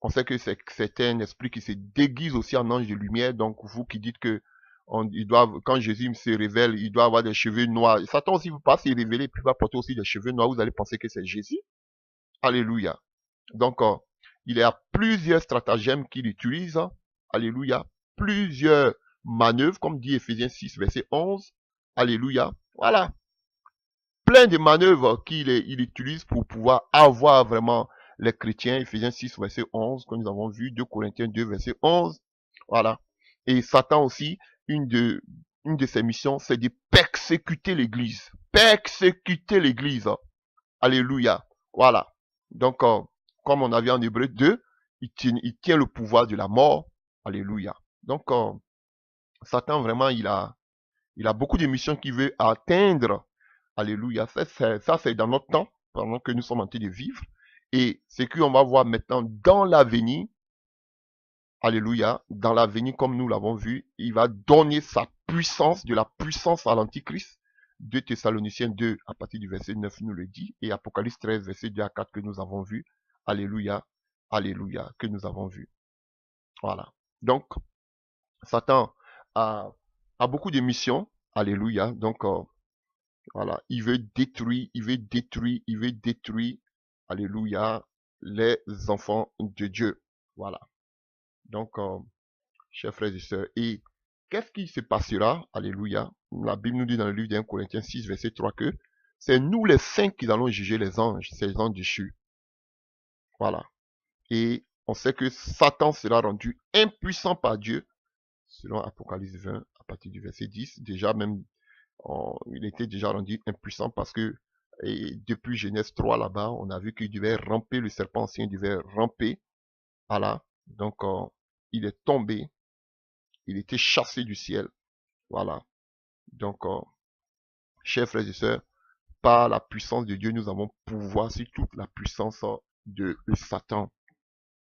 on sait que c'est un esprit qui se déguise aussi en ange de lumière. Donc, vous qui dites que quand Jésus se révèle, il doit avoir des cheveux noirs. Satan aussi ne peut pas se révéler, puis va porter aussi des cheveux noirs. Vous allez penser que c'est Jésus. Alléluia. Donc, il y a plusieurs stratagèmes qu'il utilise. Alléluia. Plusieurs manœuvres, comme dit Ephésiens 6, verset 11. Alléluia. Voilà. Plein de manœuvres il utilise pour pouvoir avoir vraiment les chrétiens. Ephésiens 6, verset 11, que nous avons vu. 2 Corinthiens 2, verset 11. Voilà. Et Satan aussi, une de ses missions, c'est de persécuter l'église. Persécuter l'église. Alléluia. Voilà. Donc, comme on a vu en Hébreu 2, il tient le pouvoir de la mort. Alléluia. Donc, Satan, vraiment, il a beaucoup de missions qu'il veut atteindre. Alléluia. Ça, c'est dans notre temps, pendant que nous sommes en train de vivre. Et ce qu'on va voir maintenant dans l'avenir, alléluia, dans l'avenir, comme nous l'avons vu, il va donner sa puissance, de la puissance à l'Antichrist. 2 Thessaloniciens 2, à partir du verset 9, nous le dit. Et Apocalypse 13, verset 2 à 4, que nous avons vu. Alléluia, alléluia, que nous avons vu. Voilà. Donc, Satan a beaucoup de missions. Alléluia. Donc, voilà. Il veut détruire, il veut détruire, il veut détruire. Alléluia. Les enfants de Dieu. Voilà. Donc, chers frères et sœurs, et qu'est-ce qui se passera? Alléluia. La Bible nous dit dans le livre d'1 Corinthiens 6, verset 3 que c'est nous les saints qui allons juger les anges, ces anges déchus. Voilà. Et on sait que Satan sera rendu impuissant par Dieu, selon Apocalypse 20, à partir du verset 10. Déjà même, il était déjà rendu impuissant parce que depuis Genèse 3 là-bas, on a vu qu'il devait ramper, le serpent ancien devait ramper. Voilà. Donc, il est tombé. Il était chassé du ciel. Voilà. Donc, chers frères et sœurs, par la puissance de Dieu, nous avons pouvoir sur toute la puissance de Satan.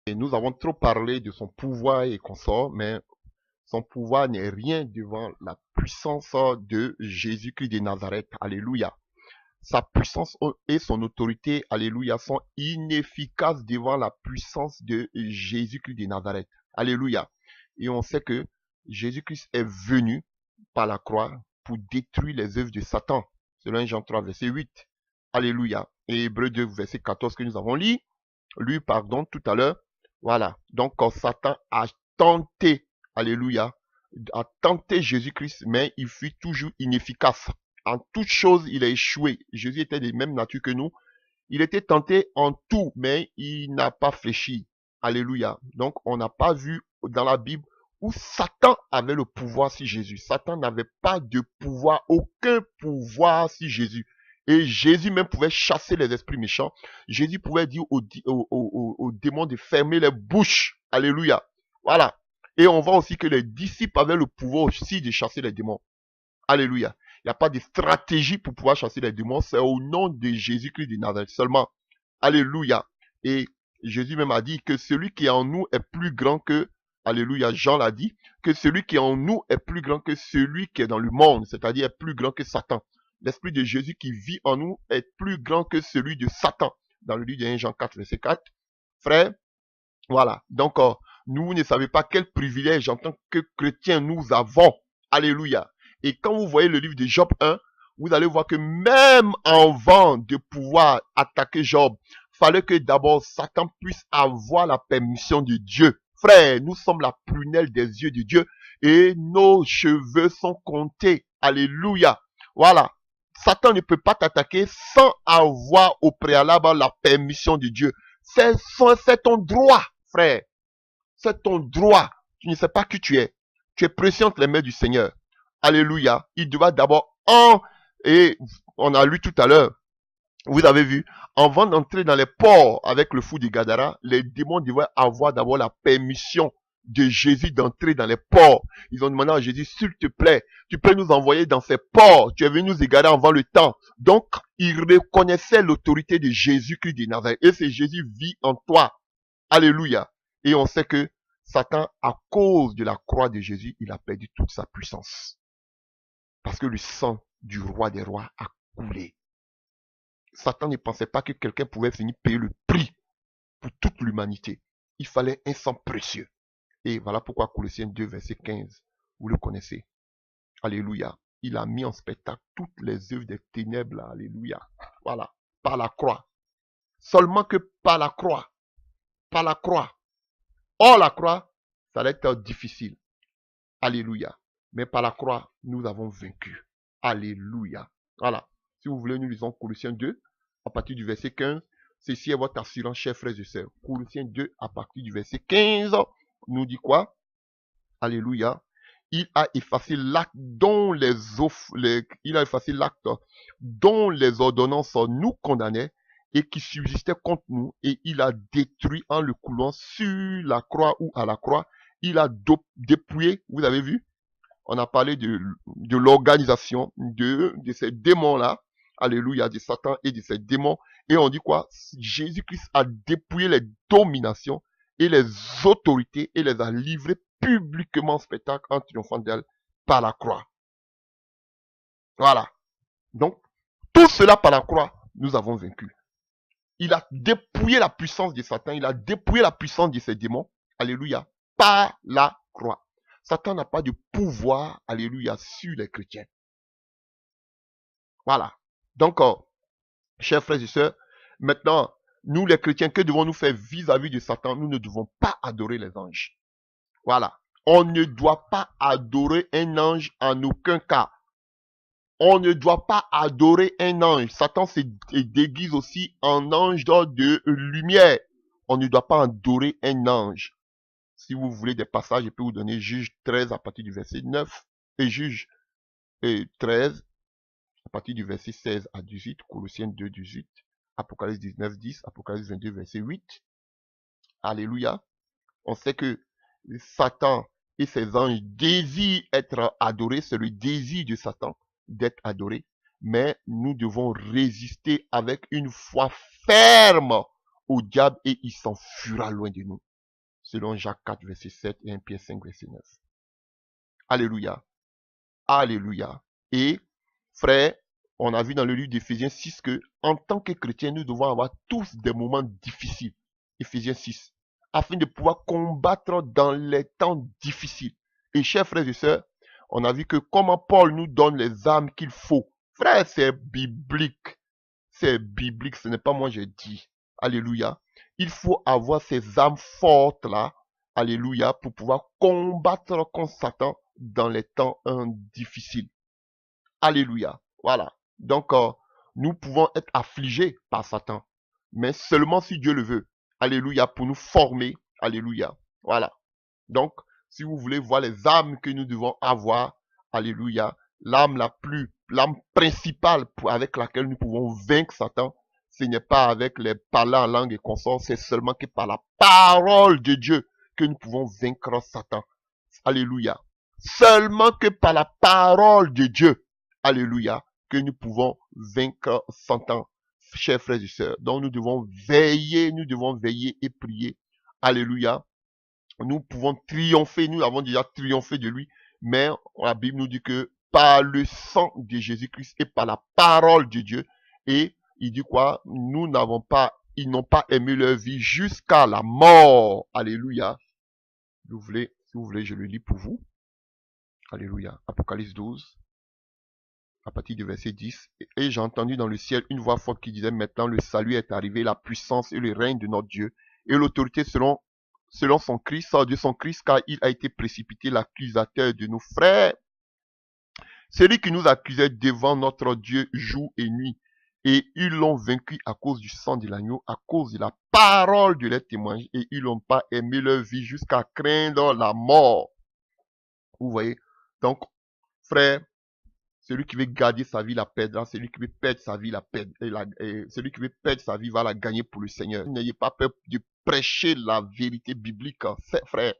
Et nous avons trop parlé de son pouvoir et consort, mais son pouvoir n'est rien devant la puissance de Jésus-Christ de Nazareth. Alléluia. Sa puissance et son autorité, alléluia, sont inefficaces devant la puissance de Jésus-Christ de Nazareth. Alléluia. Et on sait que Jésus-Christ est venu par la croix pour détruire les œuvres de Satan. Selon Jean 3, verset 8. Alléluia. Et Hébreu 2, verset 14 que nous avons lu, pardon, tout à l'heure. Voilà. Donc, quand Satan a tenté, alléluia, a tenté Jésus-Christ, mais il fut toujours inefficace. En toute chose, il a échoué. Jésus était de même nature que nous. Il était tenté en tout, mais il n'a pas fléchi. Alléluia. Donc, on n'a pas vu dans la Bible où Satan avait le pouvoir sur Jésus. Satan n'avait pas de pouvoir, aucun pouvoir sur Jésus. Et Jésus même pouvait chasser les esprits méchants. Jésus pouvait dire aux démons de fermer les bouches. Alléluia. Voilà. Et on voit aussi que les disciples avaient le pouvoir aussi de chasser les démons. Alléluia. Il n'y a pas de stratégie pour pouvoir chasser les démons. C'est au nom de Jésus-Christ de Nazareth seulement. Alléluia. Et Jésus même a dit que celui qui est en nous est plus grand que, alléluia, Jean l'a dit, que celui qui est en nous est plus grand que celui qui est dans le monde, c'est-à-dire est plus grand que Satan. L'Esprit de Jésus qui vit en nous est plus grand que celui de Satan. Dans le livre de 1 Jean 4, verset 4. Frère, voilà. Donc, nous ne savez pas quel privilège en tant que chrétiens nous avons. Alléluia. Et quand vous voyez le livre de Job 1, vous allez voir que même avant de pouvoir attaquer Job, fallait que d'abord Satan puisse avoir la permission de Dieu. Frère, nous sommes la prunelle des yeux de Dieu et nos cheveux sont comptés. Alléluia. Voilà. Satan ne peut pas t'attaquer sans avoir au préalable la permission de Dieu. C'est ton droit, frère. C'est ton droit. Tu ne sais pas qui tu es. Tu es précieux entre les mains du Seigneur. Alléluia. Il doit d'abord et on a lu tout à l'heure, vous avez vu, avant d'entrer dans les ports avec le fou de Gadara, les démons devaient avoir d'abord la permission de Jésus d'entrer dans les ports. Ils ont demandé à Jésus, s'il te plaît, tu peux nous envoyer dans ces ports. Tu es venu nous égarer avant le temps. Donc, ils reconnaissaient l'autorité de Jésus-Christ de Nazareth. Et c'est Jésus vit en toi. Alléluia. Et on sait que Satan, à cause de la croix de Jésus, il a perdu toute sa puissance. Parce que le sang du roi des rois a coulé. Satan ne pensait pas que quelqu'un pouvait venir payer le prix pour toute l'humanité. Il fallait un sang précieux. Et voilà pourquoi Colossiens 2, verset 15, vous le connaissez. Alléluia. Il a mis en spectacle toutes les œuvres des ténèbres. Alléluia. Voilà. Par la croix. Seulement que par la croix. Par la croix. Or, la croix, ça allait être difficile. Alléluia. Mais par la croix, nous avons vaincu. Alléluia. Voilà. Si vous voulez, nous lisons Colossiens 2, à partir du verset 15. Ceci est votre assurance, chers frères et sœurs. Colossiens 2, à partir du verset 15, nous dit quoi? Alléluia. Il a effacé l'acte dont les ordonnances nous condamnaient et qui subsistait contre nous, et il a détruit en le coulant sur la croix ou à la croix. Il a dépouillé, vous avez vu, on a parlé de l'organisation de ces démons-là, alléluia, de Satan et de ces démons, et on dit quoi? Jésus-Christ a dépouillé les dominations et les autorités et les a livrées publiquement en spectacle en triomphant d'elles par la croix. Voilà. Donc, tout cela par la croix, nous avons vaincu. Il a dépouillé la puissance de Satan, il a dépouillé la puissance de ces démons, alléluia, par la croix. Satan n'a pas de pouvoir, alléluia, sur les chrétiens. Voilà. Donc, chers frères et sœurs, maintenant, nous les chrétiens, que devons-nous faire vis-à-vis de Satan? Nous ne devons pas adorer les anges. Voilà. On ne doit pas adorer un ange en aucun cas. On ne doit pas adorer un ange. Satan se déguise aussi en ange de lumière. On ne doit pas adorer un ange. Si vous voulez des passages, je peux vous donner Juge 13 à partir du verset 9 et Juge 13 à partir du verset 16 à 18, Colossiens 2, 18, Apocalypse 19, 10, Apocalypse 22, verset 8. Alléluia. On sait que Satan et ses anges désirent être adorés. C'est le désir de Satan d'être adoré. Mais nous devons résister avec une foi ferme au diable et il s'enfuira loin de nous. Selon Jacques 4, verset 7 et 1 Pierre 5, verset 9. Alléluia. Alléluia. Et, frère, on a vu dans le livre d'Éphésiens 6 que, en tant que chrétiens, nous devons avoir tous des moments difficiles. Éphésiens 6. Afin de pouvoir combattre dans les temps difficiles. Et chers frères et sœurs, on a vu que comment Paul nous donne les armes qu'il faut. Frère, c'est biblique. C'est biblique, ce n'est pas moi j'ai dit. Alléluia. Il faut avoir ces armes fortes là. Alléluia. Pour pouvoir combattre contre Satan dans les temps difficiles. Alléluia. Voilà. Donc, nous pouvons être affligés par Satan. Mais seulement si Dieu le veut. Alléluia. Pour nous former. Alléluia. Voilà. Donc, si vous voulez voir les armes que nous devons avoir. Alléluia. L'arme principale avec laquelle nous pouvons vaincre Satan, ce n'est pas avec les parler en langue et consorts, c'est seulement que par la parole de Dieu que nous pouvons vaincre Satan. Alléluia. Seulement que par la parole de Dieu, alléluia, que nous pouvons vaincre Satan, chers frères et sœurs. Donc nous devons veiller et prier. Alléluia. Nous pouvons triompher, nous avons déjà triomphé de lui, mais la Bible nous dit que par le sang de Jésus-Christ et par la parole de Dieu, et il dit quoi? Ils n'ont pas aimé leur vie jusqu'à la mort. Alléluia. Si vous voulez, je le lis pour vous. Alléluia. Apocalypse 12, à partir du verset 10. Et j'ai entendu dans le ciel une voix forte qui disait, maintenant le salut est arrivé, la puissance et le règne de notre Dieu, et l'autorité selon son Christ, car il a été précipité l'accusateur de nos frères. Celui qui nous accusait devant notre Dieu jour et nuit. Et ils l'ont vaincu à cause du sang de l'agneau, à cause de la parole de leur témoignage. Et ils n'ont pas aimé leur vie jusqu'à craindre la mort. Vous voyez? Donc, frère, celui qui veut garder sa vie la perdra, celui qui veut perdre sa vie la perdre. Et celui qui veut perdre sa vie va la gagner pour le Seigneur. N'ayez pas peur de prêcher la vérité biblique, frère.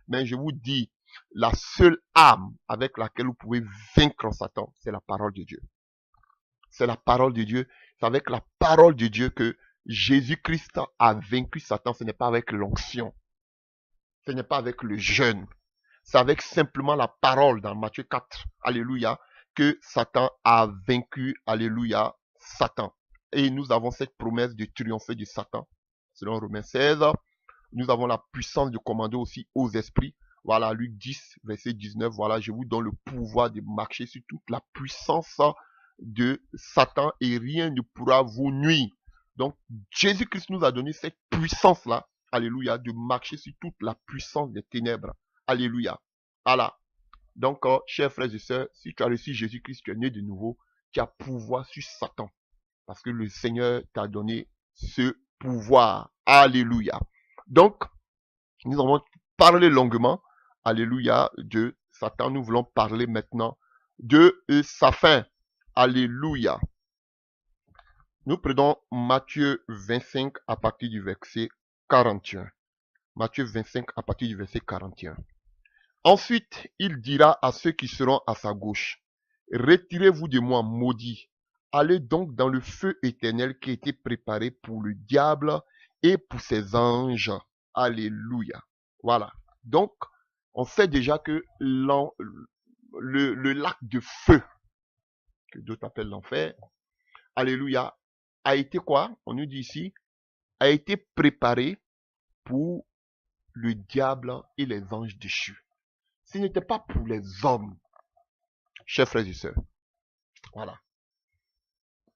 Mais je vous dis, la seule arme avec laquelle vous pouvez vaincre Satan, c'est la parole de Dieu. C'est la parole de Dieu. C'est avec la parole de Dieu que Jésus-Christ a vaincu Satan. Ce n'est pas avec l'onction. Ce n'est pas avec le jeûne. C'est avec simplement la parole dans Matthieu 4. Alléluia. Que Satan a vaincu. Alléluia. Satan. Et nous avons cette promesse de triompher de Satan. Selon Romains 16. Nous avons la puissance de commander aussi aux esprits. Voilà, Luc 10, verset 19. Voilà, je vous donne le pouvoir de marcher sur toute la puissance de Satan et rien ne pourra vous nuire. Donc, Jésus-Christ nous a donné cette puissance-là, alléluia, de marcher sur toute la puissance des ténèbres. Alléluia. Voilà. Donc, chers frères et sœurs, si tu as reçu Jésus-Christ, tu es né de nouveau, tu as pouvoir sur Satan. Parce que le Seigneur t'a donné ce pouvoir. Alléluia. Donc, nous avons parlé longuement, alléluia, de Satan. Nous voulons parler maintenant de sa fin. Alléluia. Nous prenons Matthieu 25 à partir du verset 41. Matthieu 25 à partir du verset 41. Ensuite, il dira à ceux qui seront à sa gauche, retirez-vous de moi, maudits. Allez donc dans le feu éternel qui a été préparé pour le diable et pour ses anges. Alléluia. Voilà. Donc, on sait déjà que le lac de feu, que d'autres appellent l'enfer, alléluia, a été quoi? On nous dit ici, a été préparé pour le diable et les anges déchus. Ce n'était pas pour les hommes, chers frères et sœurs. Voilà.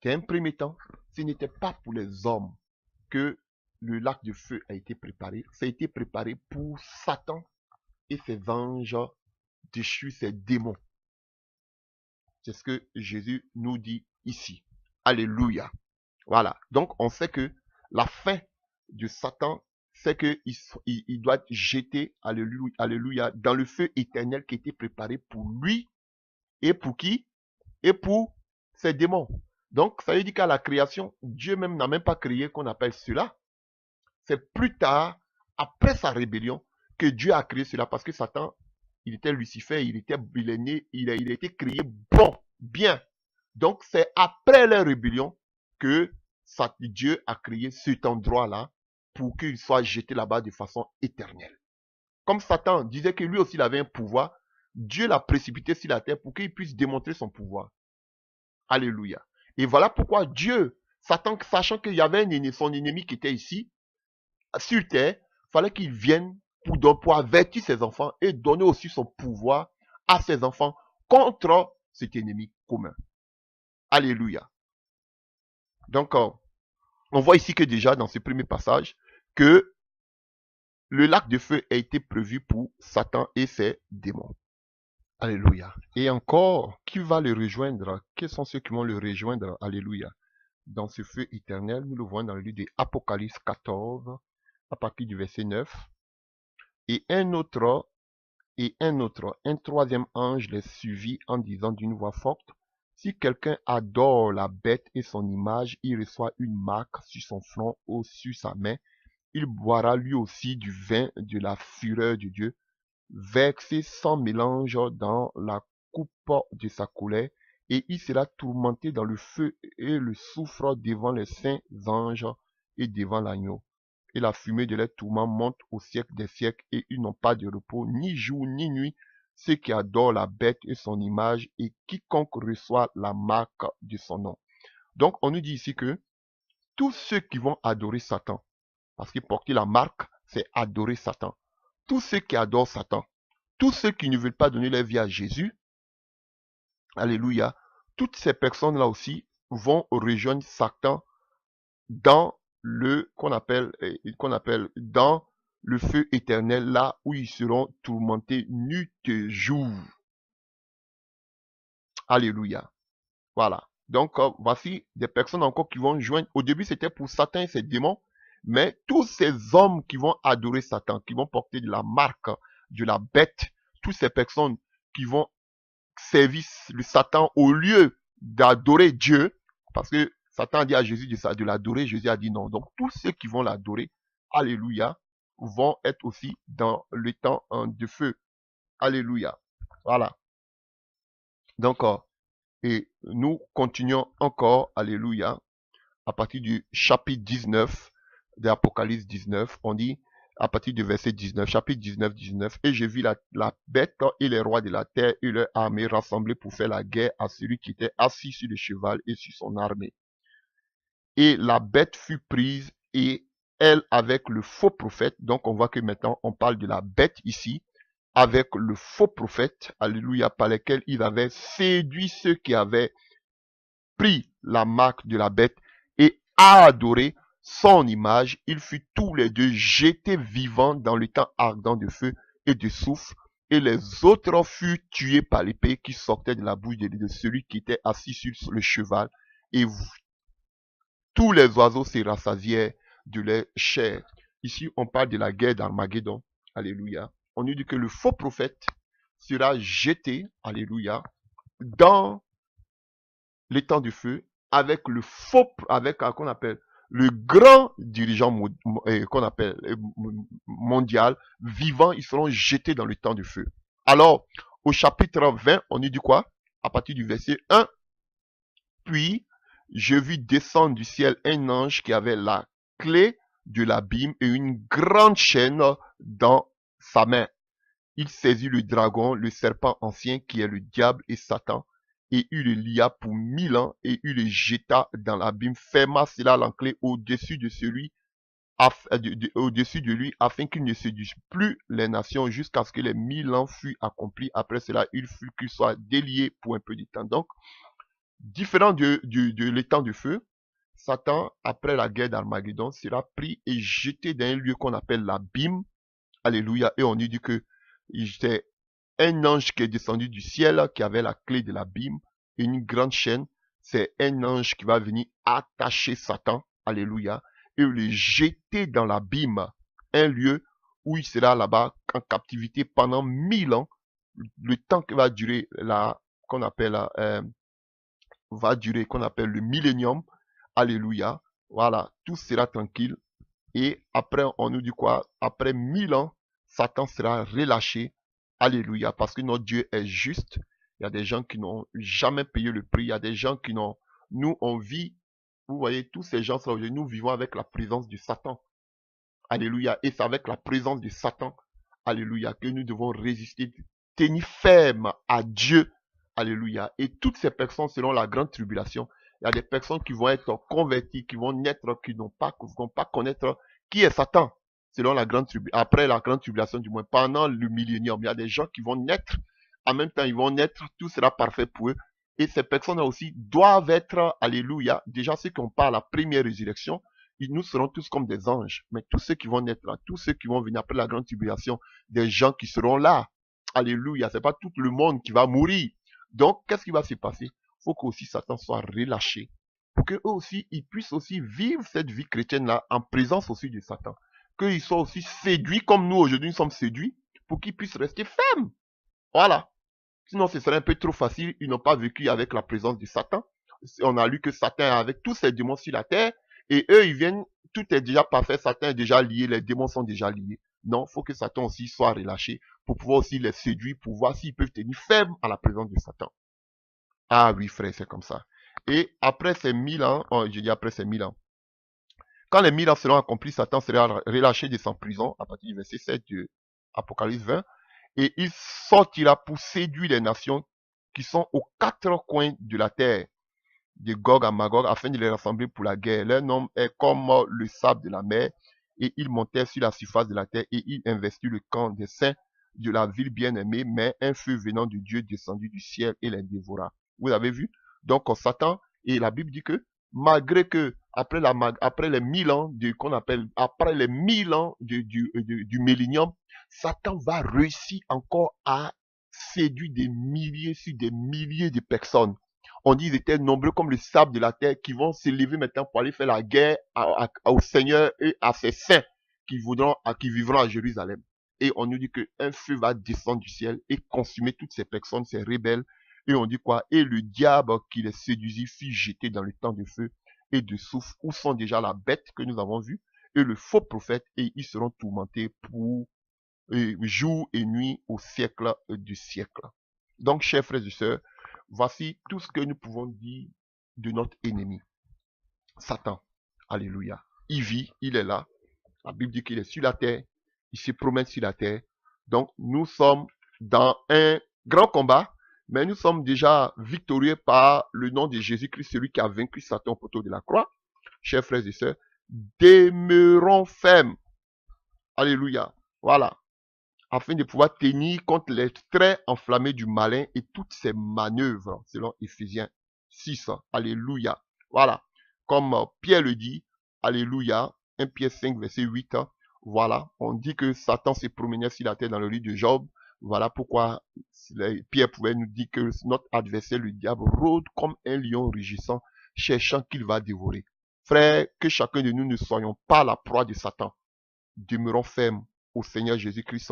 C'est un premier temps, ce n'était pas pour les hommes que le lac de feu a été préparé. Ça a été préparé pour Satan et ses anges déchus, ses démons. C'est ce que Jésus nous dit ici. Alléluia. Voilà. Donc, on sait que la fin de Satan, c'est qu'il doit être jeté, alléluia, alléluia, dans le feu éternel qui était préparé pour lui et pour qui? Et pour ses démons. Donc, ça veut dire qu'à la création, Dieu même n'a même pas créé qu'on appelle cela. C'est plus tard, après sa rébellion, que Dieu a créé cela. Parce que Satan, il était Lucifer, il est né, il a été créé bon, bien. Donc, c'est après la rébellion que Dieu a créé cet endroit-là pour qu'il soit jeté là-bas de façon éternelle. Comme Satan disait que lui aussi il avait un pouvoir, Dieu l'a précipité sur la terre pour qu'il puisse démontrer son pouvoir. Alléluia. Et voilà pourquoi Dieu, Satan, sachant qu'il y avait son ennemi qui était ici, sur terre, il fallait qu'il vienne pour avertir ses enfants et donner aussi son pouvoir à ses enfants contre cet ennemi commun. Alléluia. Donc, on voit ici que déjà dans ce premier passage, que le lac de feu a été prévu pour Satan et ses démons. Alléluia. Et encore, qui va le rejoindre? Quels sont ceux qui vont le rejoindre? Alléluia. Dans ce feu éternel, nous le voyons dans le livre de Apocalypse 14, à partir du verset 9. Et un troisième ange les suivit en disant d'une voix forte, si quelqu'un adore la bête et son image, il reçoit une marque sur son front ou sur sa main. Il boira lui aussi du vin de la fureur de Dieu, versé sans mélange dans la coupe de sa colère, et il sera tourmenté dans le feu et le soufre devant les saints anges et devant l'agneau. Et la fumée de leurs tourments monte au siècle des siècles, et ils n'ont pas de repos, ni jour ni nuit, ceux qui adorent la bête et son image, et quiconque reçoit la marque de son nom. Donc, on nous dit ici que tous ceux qui vont adorer Satan, parce que porter la marque, c'est adorer Satan. Tous ceux qui adorent Satan, tous ceux qui ne veulent pas donner leur vie à Jésus, alléluia, toutes ces personnes-là aussi vont rejoindre Satan dans qu'on appelle dans le feu éternel, là où ils seront tourmentés nuit et jour. Alléluia. Voilà. Donc, voici des personnes encore qui vont joindre. Au début, c'était pour Satan et ses démons. Mais tous ces hommes qui vont adorer Satan, qui vont porter de la marque de la bête, toutes ces personnes qui vont servir le Satan au lieu d'adorer Dieu, parce que Satan a dit à Jésus de l'adorer, Jésus a dit non. Donc, tous ceux qui vont l'adorer, alléluia, vont être aussi dans le temps de feu. Alléluia. Voilà. Donc, et nous continuons encore, alléluia, à partir du chapitre 19 de l'Apocalypse 19, on dit, à partir du verset 19, chapitre 19, 19, et je vis la bête et les rois de la terre et leur armée rassemblés pour faire la guerre à celui qui était assis sur le cheval et sur son armée. Et la bête fut prise et elle avec le faux prophète, donc on voit que maintenant on parle de la bête ici, avec le faux prophète, alléluia, par lesquels il avait séduit ceux qui avaient pris la marque de la bête et a adoré son image. Il fut tous les deux jetés vivants dans le temps ardent de feu et de soufre, et les autres furent tués par l'épée qui sortait de la bouche de celui qui était assis sur le cheval, et tous les oiseaux se rassasièrent de leur chair. Ici, on parle de la guerre d'Armageddon. Alléluia. On nous dit que le faux prophète sera jeté, alléluia, dans les temps du feu, avec le faux, avec qu'on appelle le grand dirigeant qu'on appelle mondial, vivant, ils seront jetés dans le temps du feu. Alors, au chapitre 20, on nous dit quoi? À partir du verset 1. Puis, je vis descendre du ciel un ange qui avait la clé de l'abîme et une grande chaîne dans sa main. Il saisit le dragon, le serpent ancien qui est le diable et Satan, et il le lia pour 1000 ans, et il le jeta dans l'abîme, ferma cela l'enclé au-dessus de celui, au-dessus de lui, afin qu'il ne séduise plus les nations jusqu'à ce que les 1000 ans fuient accomplis. Après cela, il fut qu'il soit délié pour un peu de temps. Donc, différent de l'étang du feu, Satan, après la guerre d'Armageddon, sera pris et jeté dans un lieu qu'on appelle l'abîme. Alléluia. Et on dit que c'est un ange qui est descendu du ciel, qui avait la clé de l'abîme et une grande chaîne. C'est un ange qui va venir attacher Satan, alléluia, et le jeter dans l'abîme, un lieu où il sera là-bas en captivité pendant 1000 ans, le temps qui va durer qu'on appelle le millénium, alléluia. Voilà, tout sera tranquille. Et après, on nous dit quoi? Après 1000 ans, Satan sera relâché. Alléluia. Parce que notre Dieu est juste. Il y a des gens qui n'ont jamais payé le prix. Il y a des gens qui n'ont... Nous, on vit... Vous voyez, tous ces gens-là, aujourd'hui, nous vivons avec la présence du Satan. Alléluia. Et c'est avec la présence du Satan, alléluia, que nous devons résister, tenir ferme à Dieu. Alléluia. Et toutes ces personnes, selon la grande tribulation, il y a des personnes qui vont être converties, qui vont naître, qui ne vont pas connaître qui est Satan. Selon la grande tribulation, après la grande tribulation du moins, pendant le millénium, il y a des gens qui vont naître. En même temps, ils vont naître, tout sera parfait pour eux. Et ces personnes-là aussi doivent être, alléluia, déjà ceux qui ont pas la première résurrection, nous serons tous comme des anges. Mais tous ceux qui vont naître là, tous ceux qui vont venir après la grande tribulation, des gens qui seront là. Alléluia, c'est pas tout le monde qui va mourir. Donc, qu'est-ce qui va se passer? Il faut qu'aussi Satan soit relâché. Pour qu'eux aussi, ils puissent aussi vivre cette vie chrétienne-là en présence aussi de Satan. Qu'ils soient aussi séduits comme nous aujourd'hui nous sommes séduits, pour qu'ils puissent rester fermes. Voilà. Sinon, ce serait un peu trop facile. Ils n'ont pas vécu avec la présence de Satan. On a lu que Satan est avec tous ses démons sur la terre. Et eux, ils viennent, tout est déjà parfait. Satan est déjà lié, les démons sont déjà liés. Non, il faut que Satan aussi soit relâché pour pouvoir aussi les séduire, pour voir s'ils peuvent tenir ferme à la présence de Satan. Ah oui, frère, c'est comme ça. Et après ces 1000 ans, je dis après ces 1000 ans, quand les 1000 ans seront accomplis, Satan sera relâché de sa prison, à partir du verset 7 de Apocalypse 20, et il sortira pour séduire les nations qui sont aux quatre coins de la terre, de Gog à Magog, afin de les rassembler pour la guerre. Leur nom est comme le sable de la mer, et ils montèrent sur la surface de la terre, et ils investirent le camp des saints de la ville bien-aimée, mais un feu venant de Dieu descendu du ciel et les dévora. Vous avez vu? Donc Satan, et la Bible dit que malgré que après les 1000 ans qu'on appelle après les 1000 ans du millénium, Satan va réussir encore à séduit des milliers sur des milliers de personnes. On dit qu'ils étaient nombreux comme le sable de la terre qui vont s'élever maintenant pour aller faire la guerre au Seigneur et à ses saints qui vivront à Jérusalem. Et on nous dit qu'un feu va descendre du ciel et consumer toutes ces personnes, ces rebelles. Et on dit quoi? Et le diable qui les séduisit fut jeté dans le temps de feu et de soufre, où sont déjà la bête que nous avons vue et le faux prophète, et ils seront tourmentés pour jour et nuit au siècle du siècle. Donc, chers frères et sœurs, voici tout ce que nous pouvons dire de notre ennemi, Satan. Alléluia. Il vit, il est là. La Bible dit qu'il est sur la terre. Il se promène sur la terre. Donc, nous sommes dans un grand combat, mais nous sommes déjà victorieux par le nom de Jésus-Christ, celui qui a vaincu Satan au poteau de la croix. Chers frères et sœurs, demeurons fermes. Alléluia. Voilà. Afin de pouvoir tenir contre les traits enflammés du malin et toutes ses manœuvres, selon Éphésiens 6. Alléluia. Voilà. Comme Pierre le dit, Alléluia, 1 Pierre 5, verset 8. Voilà. On dit que Satan s'est promené sur la terre dans le livre de Job. Voilà pourquoi Pierre pouvait nous dire que notre adversaire, le diable, rôde comme un lion rugissant, cherchant qu'il va dévorer. Frère, que chacun de nous ne soyons pas la proie de Satan. Demeurons fermes au Seigneur Jésus-Christ,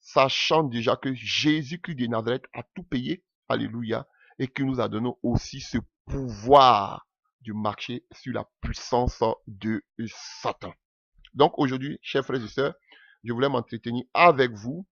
sachant déjà que Jésus-Christ de Nazareth a tout payé, alléluia, et qu'il nous a donné aussi ce pouvoir de marcher sur la puissance de Satan. Donc aujourd'hui, chers frères et sœurs, je voulais m'entretenir avec vous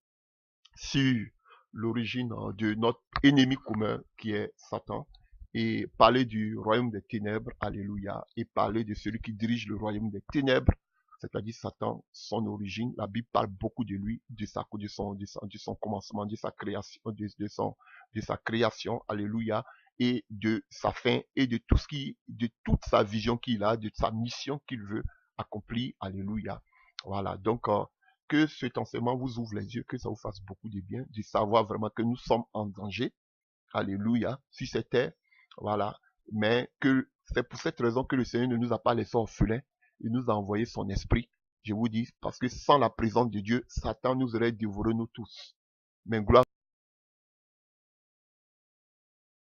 sur l'origine de notre ennemi commun qui est Satan, et parler du royaume des ténèbres, alléluia, et parler de celui qui dirige le royaume des ténèbres, c'est-à-dire Satan, son origine. La Bible parle beaucoup de lui, de son commencement, de sa création, de sa création, alléluia, et de sa fin, et de de toute sa vision qu'il a, de sa mission qu'il veut accomplir, alléluia. Voilà, donc que cet enseignement vous ouvre les yeux, que ça vous fasse beaucoup de bien, de savoir vraiment que nous sommes en danger, alléluia, sur cette terre, voilà, mais que c'est pour cette raison que le Seigneur ne nous a pas laissés orphelins, il nous a envoyé son esprit, je vous dis, parce que sans la présence de Dieu, Satan nous aurait dévoré nous tous. Mais gloire